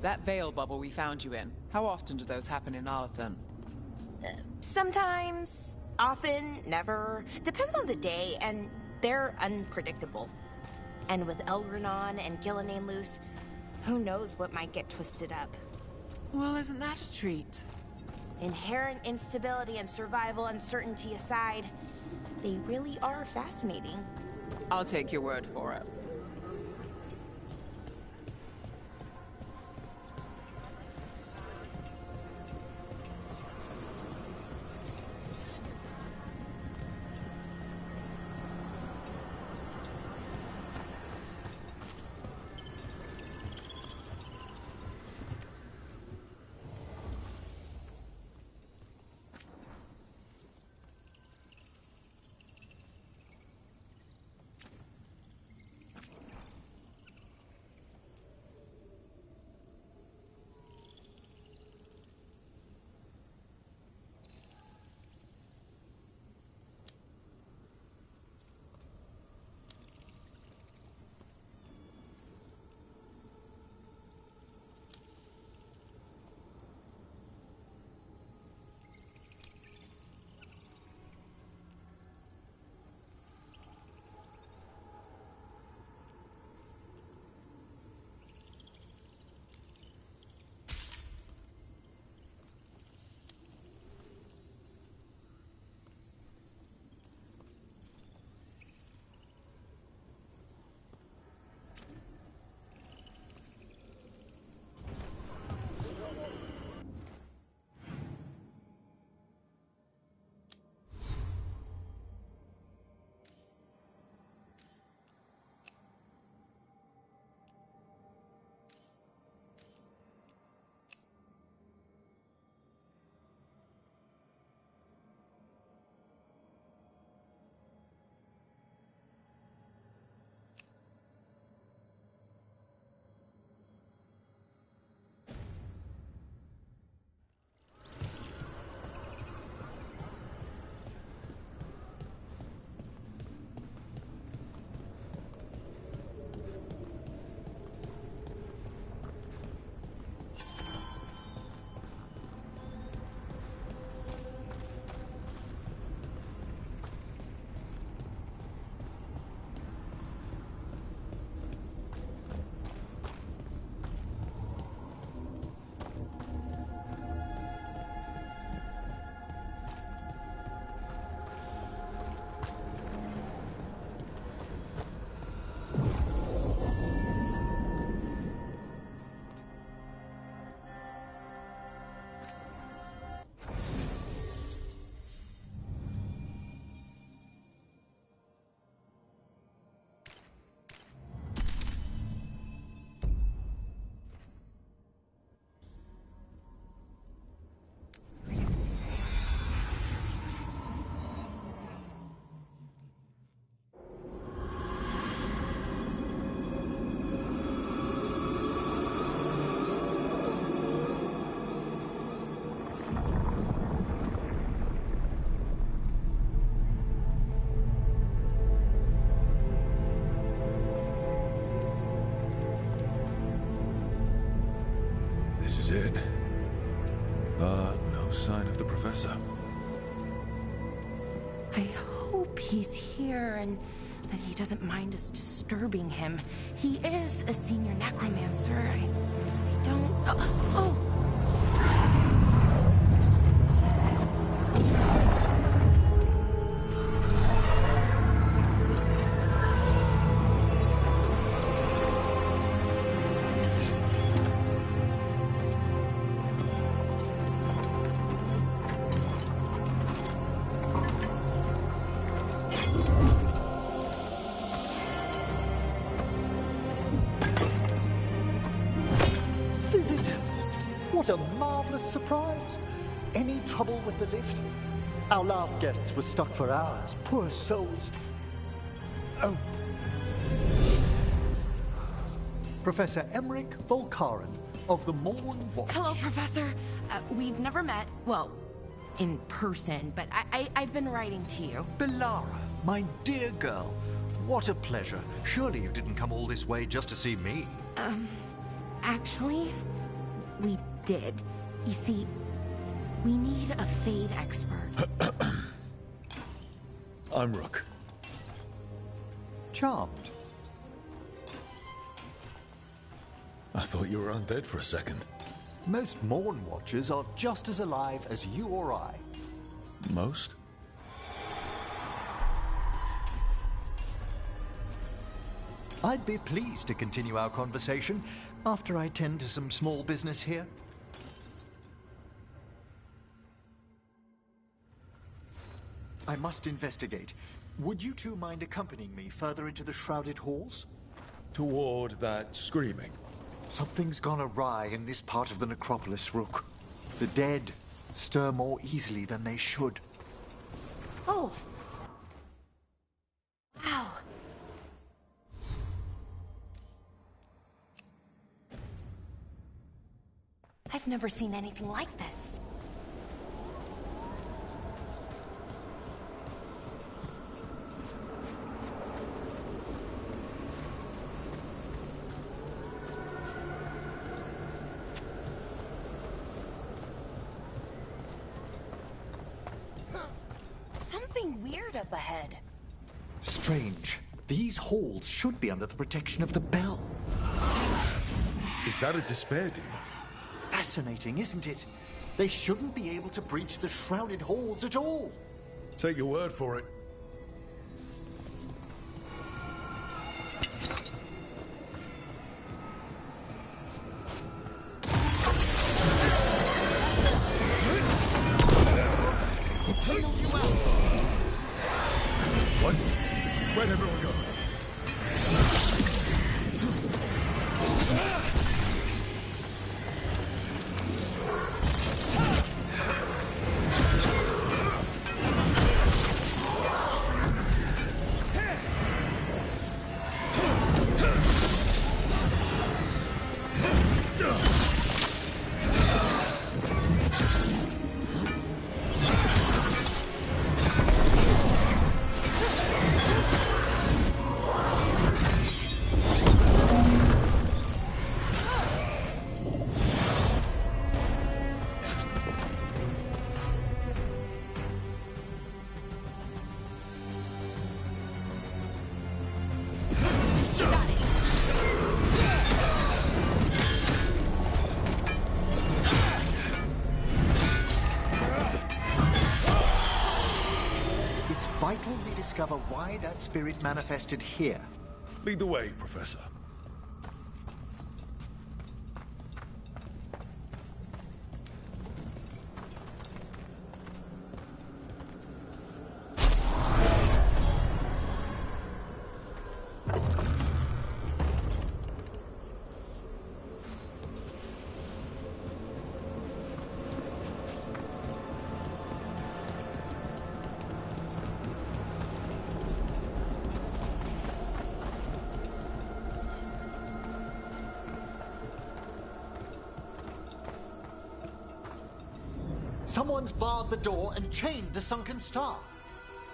That veil bubble we found you in, how often do those happen in Arlathan? Sometimes, often, never. Depends on the day, and they're unpredictable. And with Elgranon and Gillenane loose, who knows what might get twisted up. Well, isn't that a treat? Inherent instability and survival uncertainty aside, they really are fascinating. I'll take your word for it. This is it. But no sign of the professor. I hope he's here and that he doesn't mind us disturbing him. He is a senior necromancer. I don't... Oh! What a marvelous surprise! Any trouble with the lift? Our last guests were stuck for hours. Poor souls. Oh. Professor Emmerich Volkaren of the Morn Watch. Hello, Professor. We've never met, well, in person, but I've been writing to you. Belara, my dear girl. What a pleasure. Surely you didn't come all this way just to see me. Actually, We did. You see, we need a Fade expert. I'm Rook. Charmed. I thought you were undead for a second. Most Morn Watchers are just as alive as you or I. Most? I'd be pleased to continue our conversation after I tend to some small business here. I must investigate. Would you two mind accompanying me further into the shrouded halls? Toward that screaming? Something's gone awry in this part of the necropolis, Rook. The dead stir more easily than they should. Oh. Ow. I've never seen anything like this. Something weird up ahead. Strange. These halls should be under the protection of the bell. Is that a despair demon? Fascinating, isn't it? They shouldn't be able to breach the shrouded halls at all. Take your word for it. What? Where'd everyone go? Vital we discover why that spirit manifested here. Lead the way, Professor. Someone's barred the door and chained the sunken star.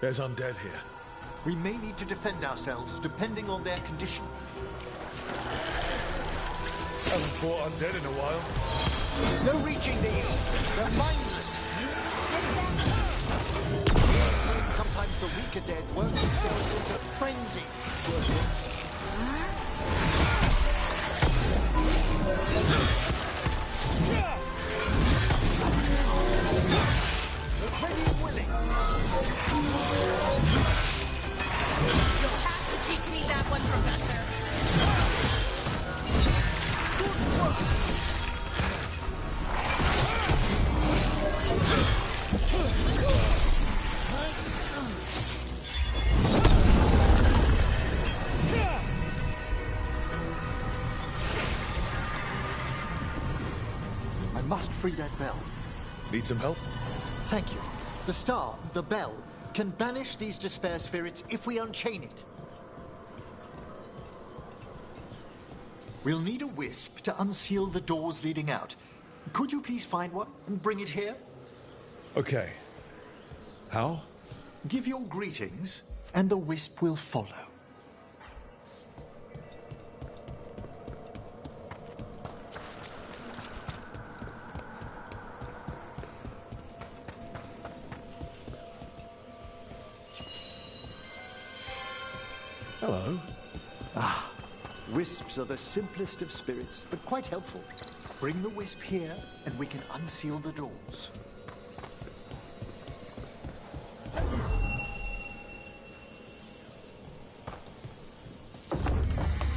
There's undead here. We may need to defend ourselves, depending on their condition. Haven't fought undead in a while. There's no reaching these. They're mindless. Sometimes the weaker dead work themselves into frenzies. Ready and willing. You'll have to teach me that one, Professor. Good work. I must free that bell. Need some help? Thank you. The star, the bell, can banish these despair spirits if we unchain it. We'll need a wisp to unseal the doors leading out. Could you please find one and bring it here? Okay. How? Give your greetings, and the wisp will follow. Hello. Ah, wisps are the simplest of spirits, but quite helpful. Bring the wisp here, and we can unseal the doors.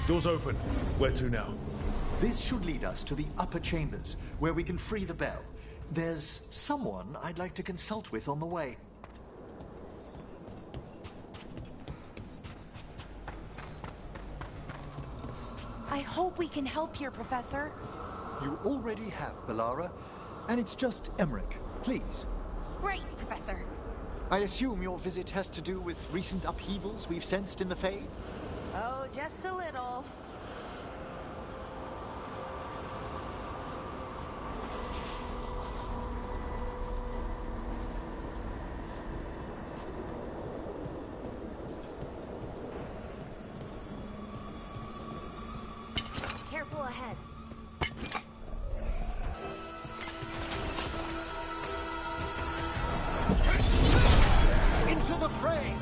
Doors open. Where to now? This should lead us to the upper chambers, where we can free the bell. There's someone I'd like to consult with on the way. I hope we can help here, Professor. You already have, Bellara. And it's just Emmerich. Please. Great, Professor. I assume your visit has to do with recent upheavals we've sensed in the Fade? Oh, just a little. Careful ahead. Into the fray!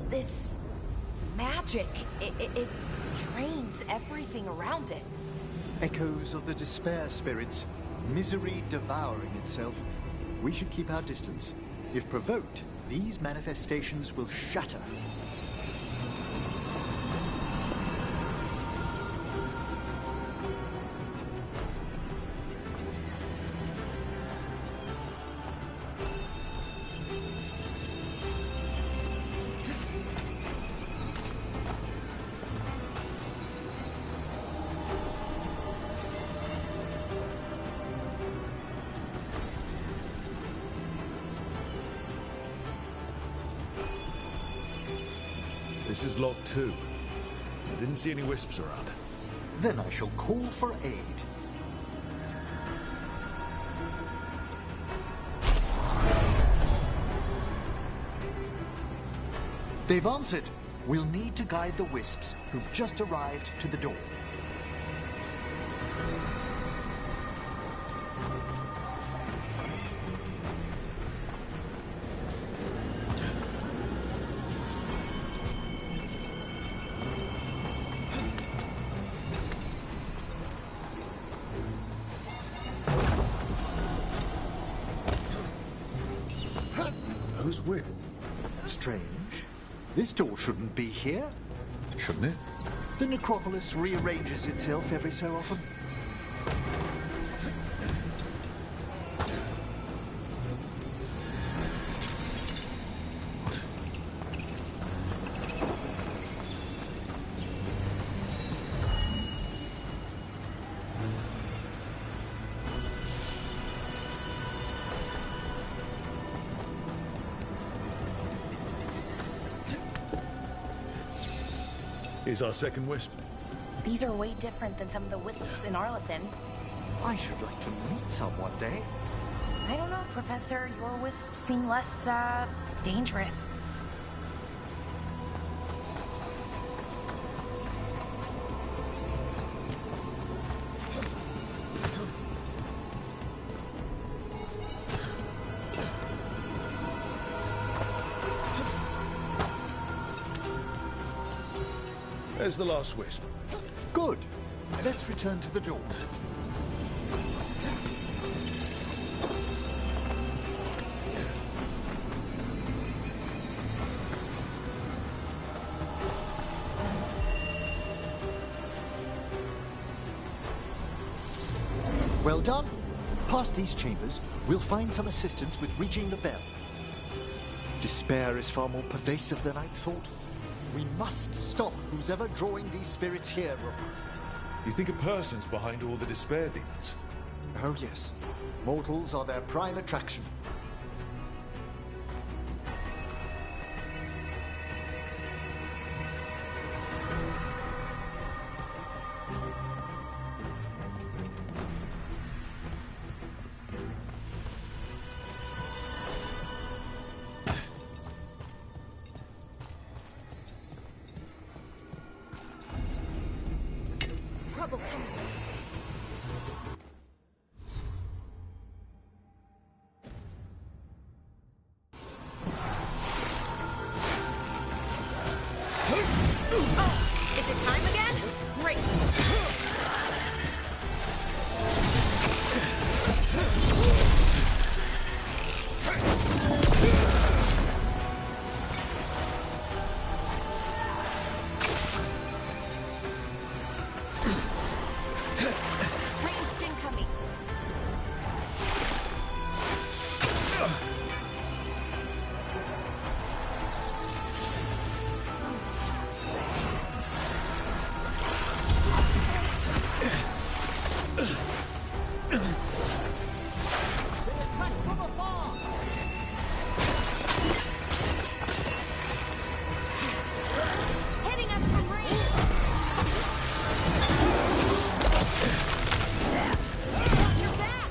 This magic, it drains everything around it. Echoes of the despair spirits, misery devouring itself. We should keep our distance. If provoked, these manifestations will shatter. This is locked too. I didn't see any wisps around. Then I shall call for aid. They've answered. We'll need to guide the wisps who've just arrived to the door. Those whip. Strange. This door shouldn't be here. Shouldn't it? The necropolis rearranges itself every so often. Here's our second wisp. These are way different than some of the wisps in Arlethan. I should like to meet some one day. I don't know, Professor. Your wisps seem less, dangerous. There's the last wisp. Good. Let's return to the door. Well done. Past these chambers, we'll find some assistance with reaching the bell. Despair is far more pervasive than I'd thought. We must stop who's ever drawing these spirits here, Rook. You think a person's behind all the despair demons? Oh yes. Mortals are their prime attraction. Trouble coming. Oh, is it time again? Great. Ranged incoming. Hitting us from range. You're back.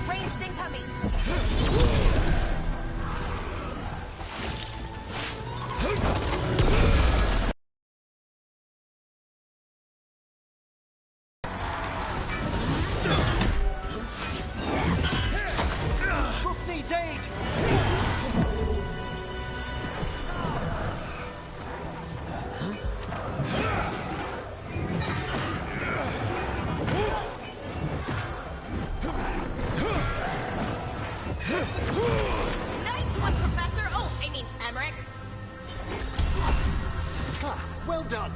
Ranged incoming. Rook needs aid! Nice one, Professor. Oh, I mean, Emmerich. Ah, well done.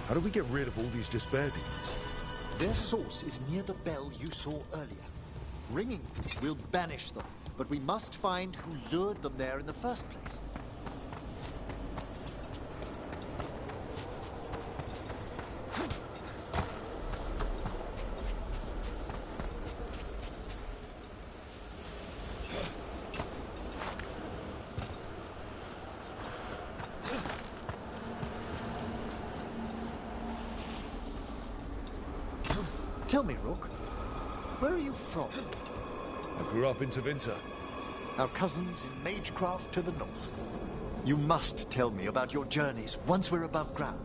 How do we get rid of all these despair demons? Their source is near the bell you saw earlier. Ringing it will banish them, but we must find who lured them there in the first place. Tell me, Rook, where are you from? I grew up in Tevinter. Our cousins in Magecraft to the north. You must tell me about your journeys once we're above ground.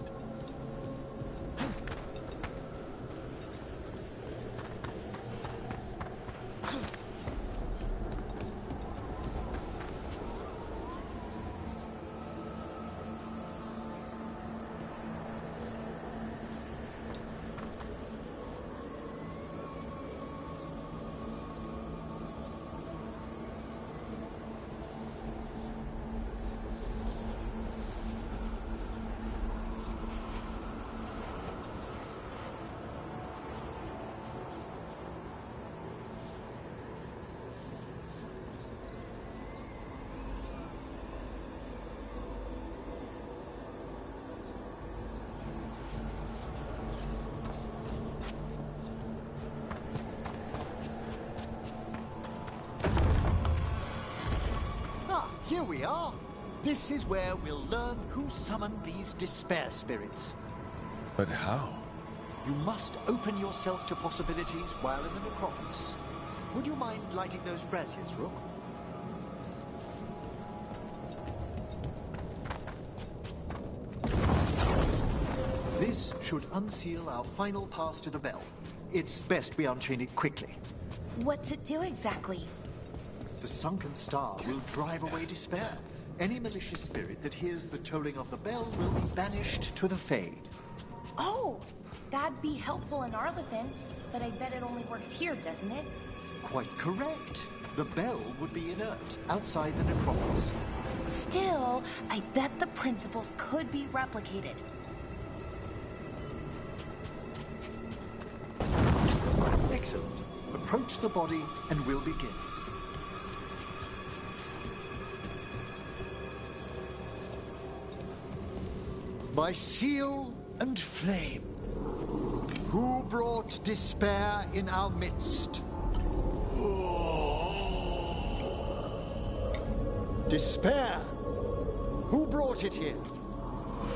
we are. This is where we'll learn who summoned these despair spirits. But how? You must open yourself to possibilities while in the necropolis. Would you mind lighting those braziers, Rook? This should unseal our final pass to the bell. It's best we unchain it quickly. What's it do exactly? The sunken star will drive away despair. Any malicious spirit that hears the tolling of the bell will be banished to the Fade. Oh, that'd be helpful in Arlethan, but I bet it only works here, doesn't it? Quite correct. The bell would be inert outside the necropolis. Still, I bet the principles could be replicated. Excellent. Approach the body and we'll begin. By seal and flame, who brought despair in our midst? Despair? Who brought it here?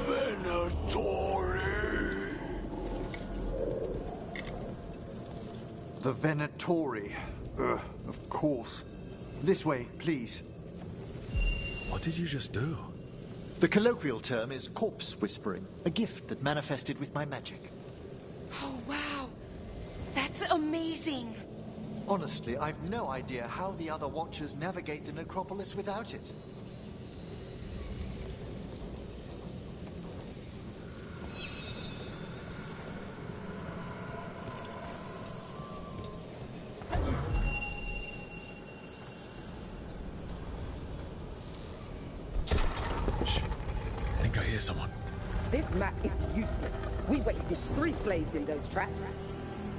Venatori. The Venatori. Of course. This way, please. What did you just do? The colloquial term is corpse whispering, a gift that manifested with my magic. Oh, wow. That's amazing. Honestly, I've no idea how the other Watchers navigate the necropolis without it. Someone. This map is useless. We wasted 3 slaves in those traps.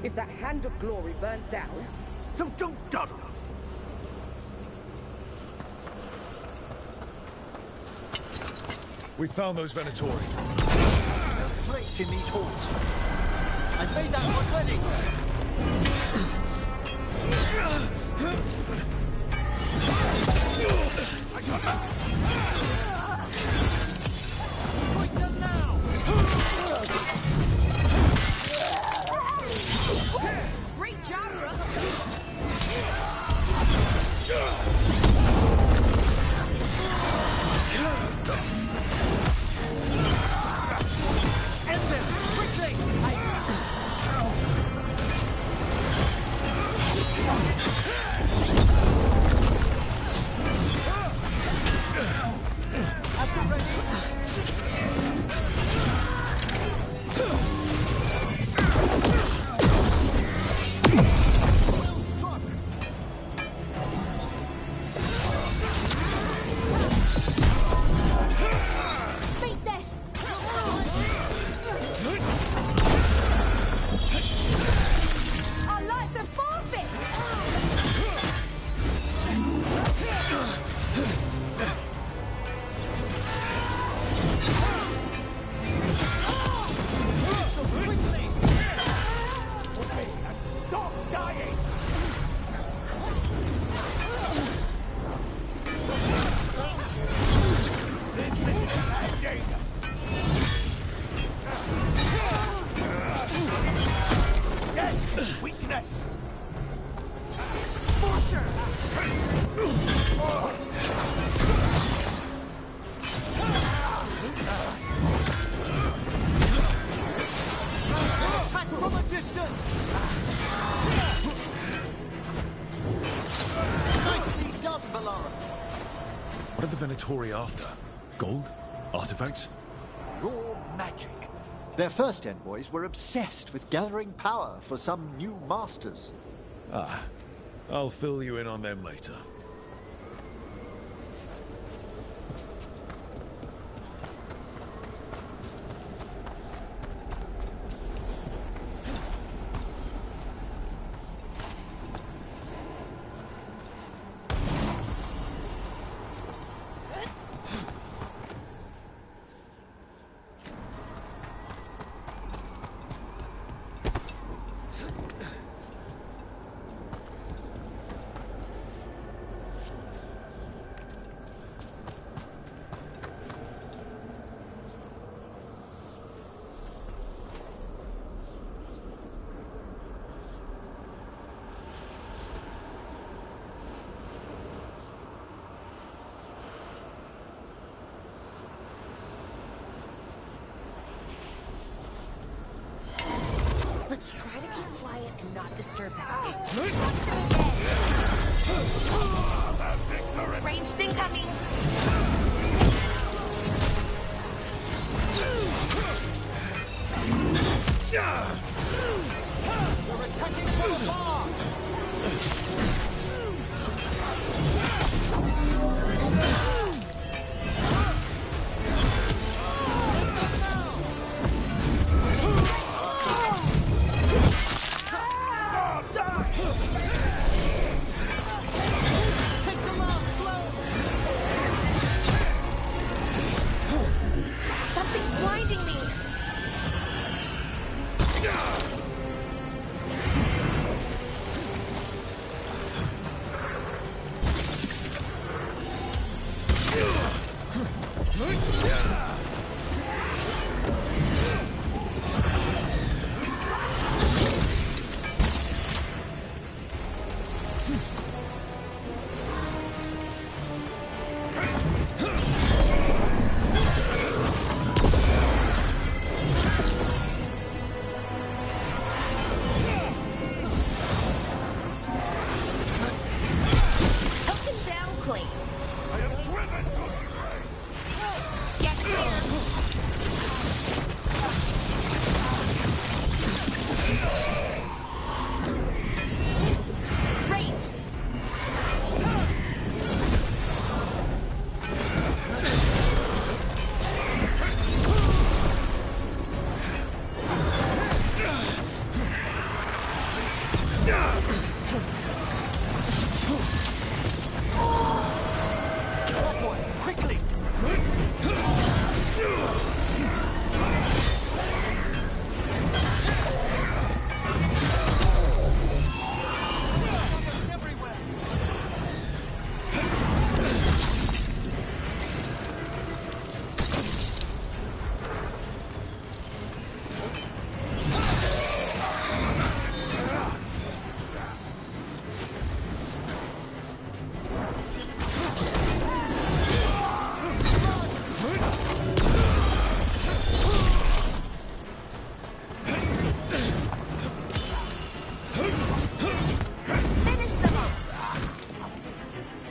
If that Hand of Glory burns down... So don't dawdle. We found those Venatori. No place in these halls. I've made that one ready. Strike them now! Great job, Rook! End this! Quickly! At the ready! Beat this! Our lives are forfeit! Stop dying! This is ending! Yes, weakness! Attack from a distance! Nicely done, Valara. What are the Venatori after? Gold? Artifacts? Raw magic. Their first envoys were obsessed with gathering power for some new masters. Ah, I'll fill you in on them later. not disturb that thing. Ranged incoming! We're attacking so far! Something's blinding me!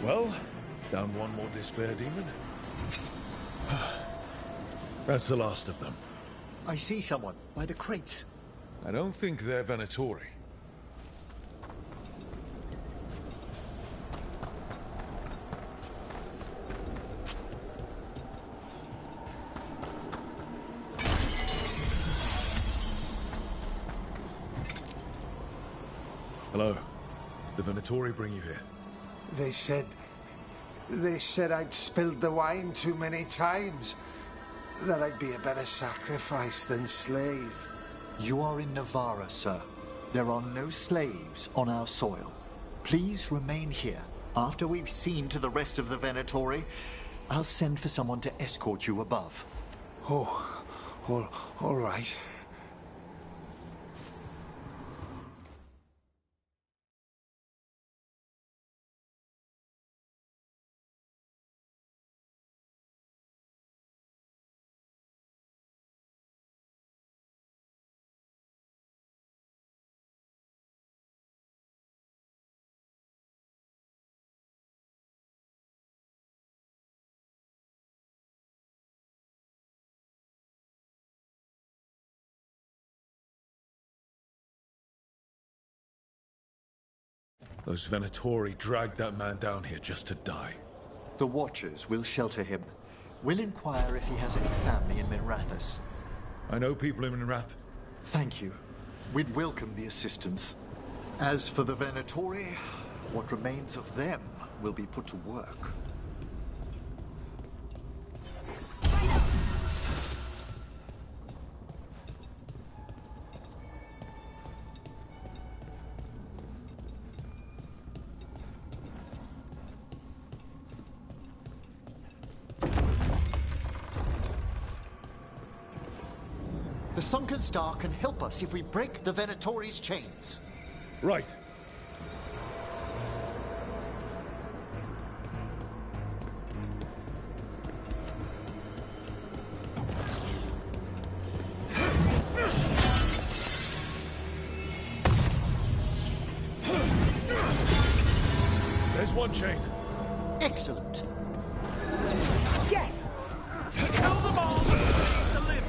Well, down one more despair demon. That's the last of them. I see someone by the crates. I don't think they're Venatori. Hello. Did the Venatori bring you here? They said I'd spilled the wine too many times. That I'd be a better sacrifice than slave. You are in Navarra, sir. There are no slaves on our soil. Please remain here. After we've seen to the rest of the Venatori, I'll send for someone to escort you above. Oh, all right. Those Venatori dragged that man down here just to die. The Watchers will shelter him. We'll inquire if he has any family in Minrathous. I know people in Minrath. Thank you. We'd welcome the assistance. As for the Venatori, what remains of them will be put to work. The Sunken Star can help us if we break the Venatori's chains. Right. one chain. Excellent. Guests! Kill them all! The limbs!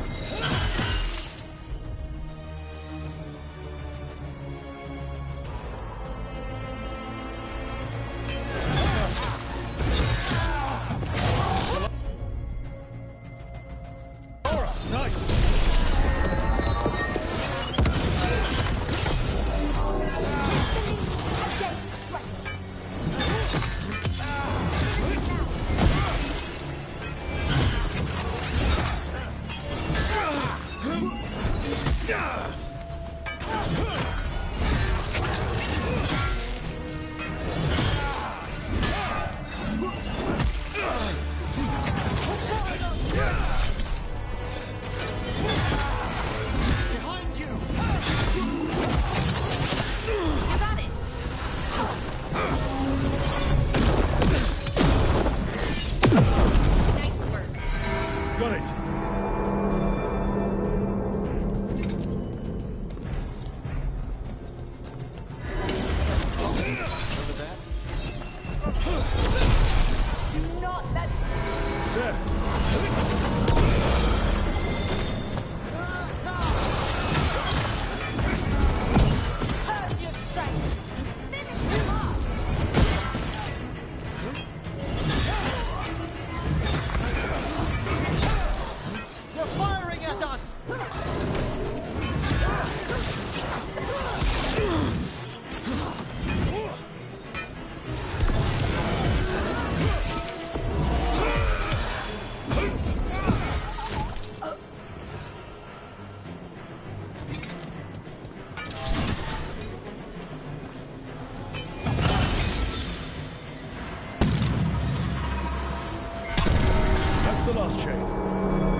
The last chain.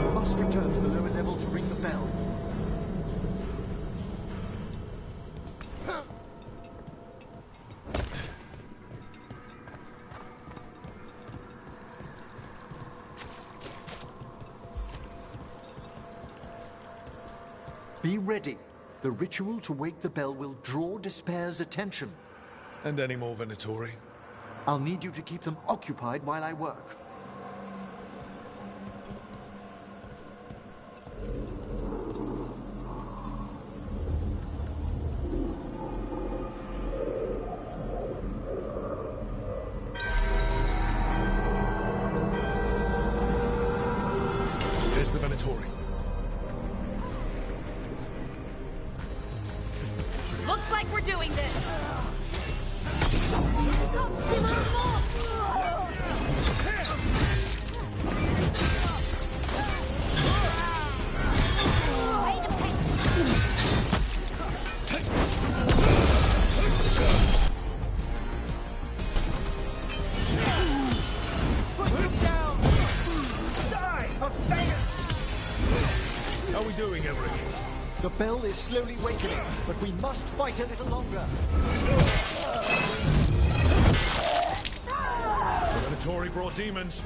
We must return to the lower level to ring the bell. Be ready. The ritual to wake the bell will draw Despair's attention. And any more Venatori? I'll need you to keep them occupied while I work. There's the Venatori. Looks like we're doing this. How are we doing, Emmerich? The bell is slowly wakening, but we must fight a little longer. The Venatori brought demons.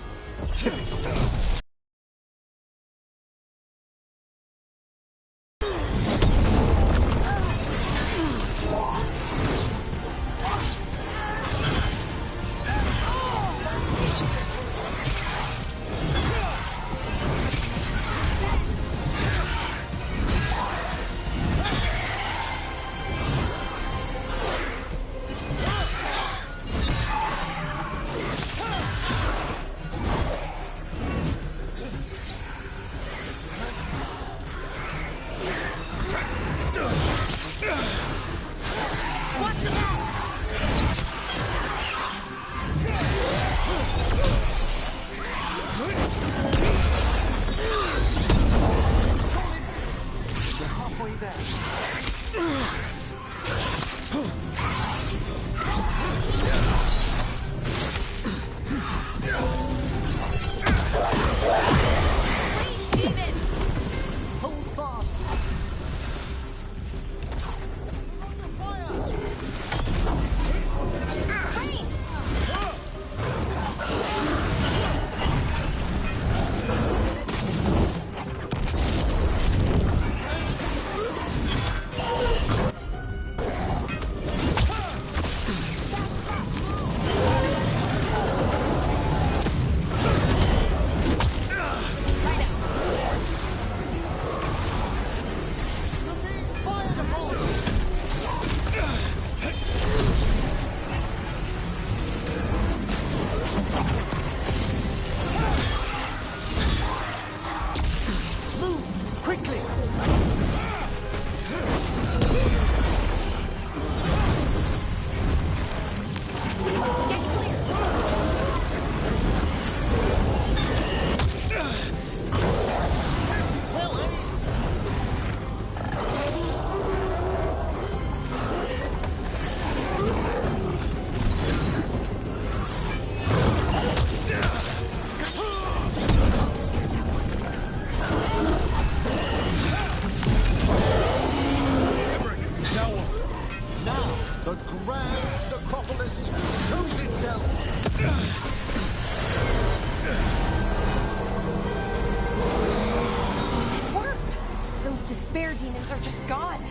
fire demons are just gone.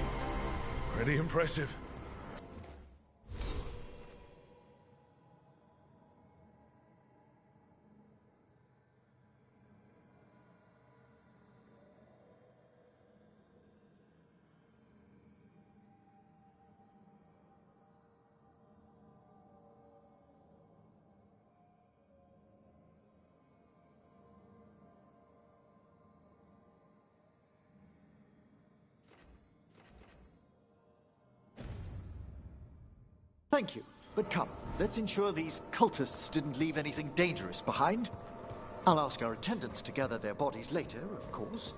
Pretty impressive. Thank you. But come, let's ensure these cultists didn't leave anything dangerous behind. I'll ask our attendants to gather their bodies later, of course.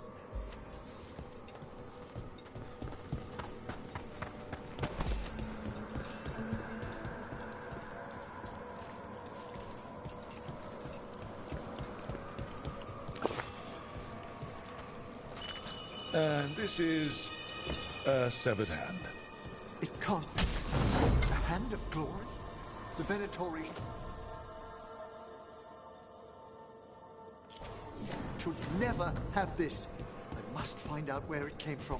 And this is a severed hand. It can't be. The Hand of Glory? The Venatori should never have this. I must find out where it came from.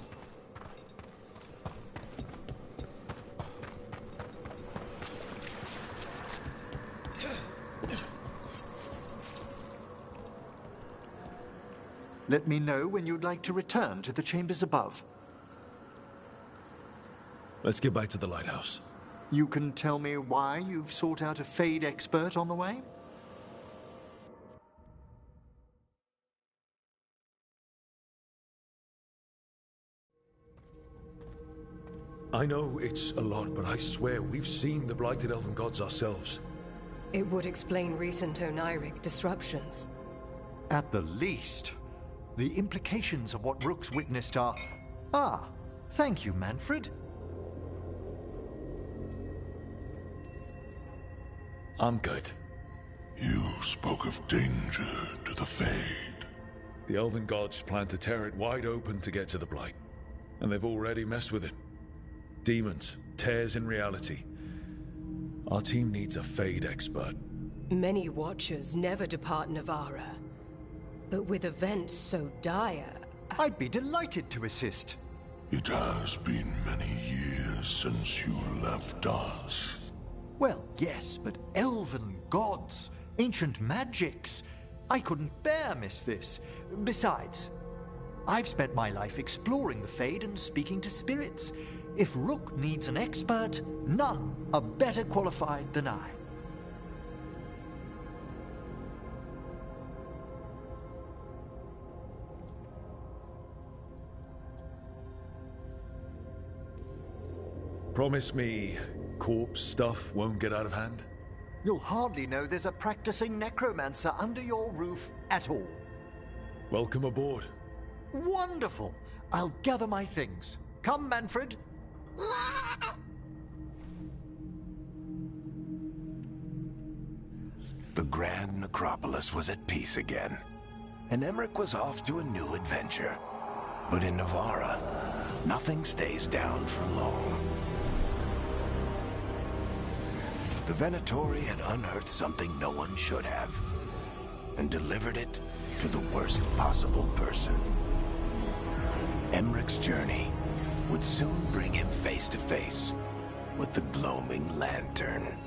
Let me know when you'd like to return to the chambers above. Let's get back to the lighthouse. You can tell me why you've sought out a Fade expert on the way? I know it's a lot, but I swear we've seen the blighted elven gods ourselves. It would explain recent Oniric disruptions. At the least. The implications of what Rook's witnessed are... Ah, thank you, Manfred. I'm good. You spoke of danger to the Fade. The elven gods plan to tear it wide open to get to the Blight. And they've already messed with it. Demons, tears in reality. Our team needs a Fade expert. Many Watchers never depart Navarra. But with events so dire... I'd be delighted to assist. It has been many years since you left us. Well, yes, but elven gods, ancient magics. I couldn't bear miss this. Besides, I've spent my life exploring the Fade and speaking to spirits. If Rook needs an expert, none are better qualified than I. Promise me corpse stuff won't get out of hand? You'll hardly know there's a practicing necromancer under your roof at all. Welcome aboard. Wonderful! I'll gather my things. Come, Manfred. The Grand Necropolis was at peace again, and Emmerich was off to a new adventure. But in Navarra, nothing stays down for long. The Venatori had unearthed something no one should have, and delivered it to the worst possible person. Emmerich's journey would soon bring him face to face with the gloaming lantern.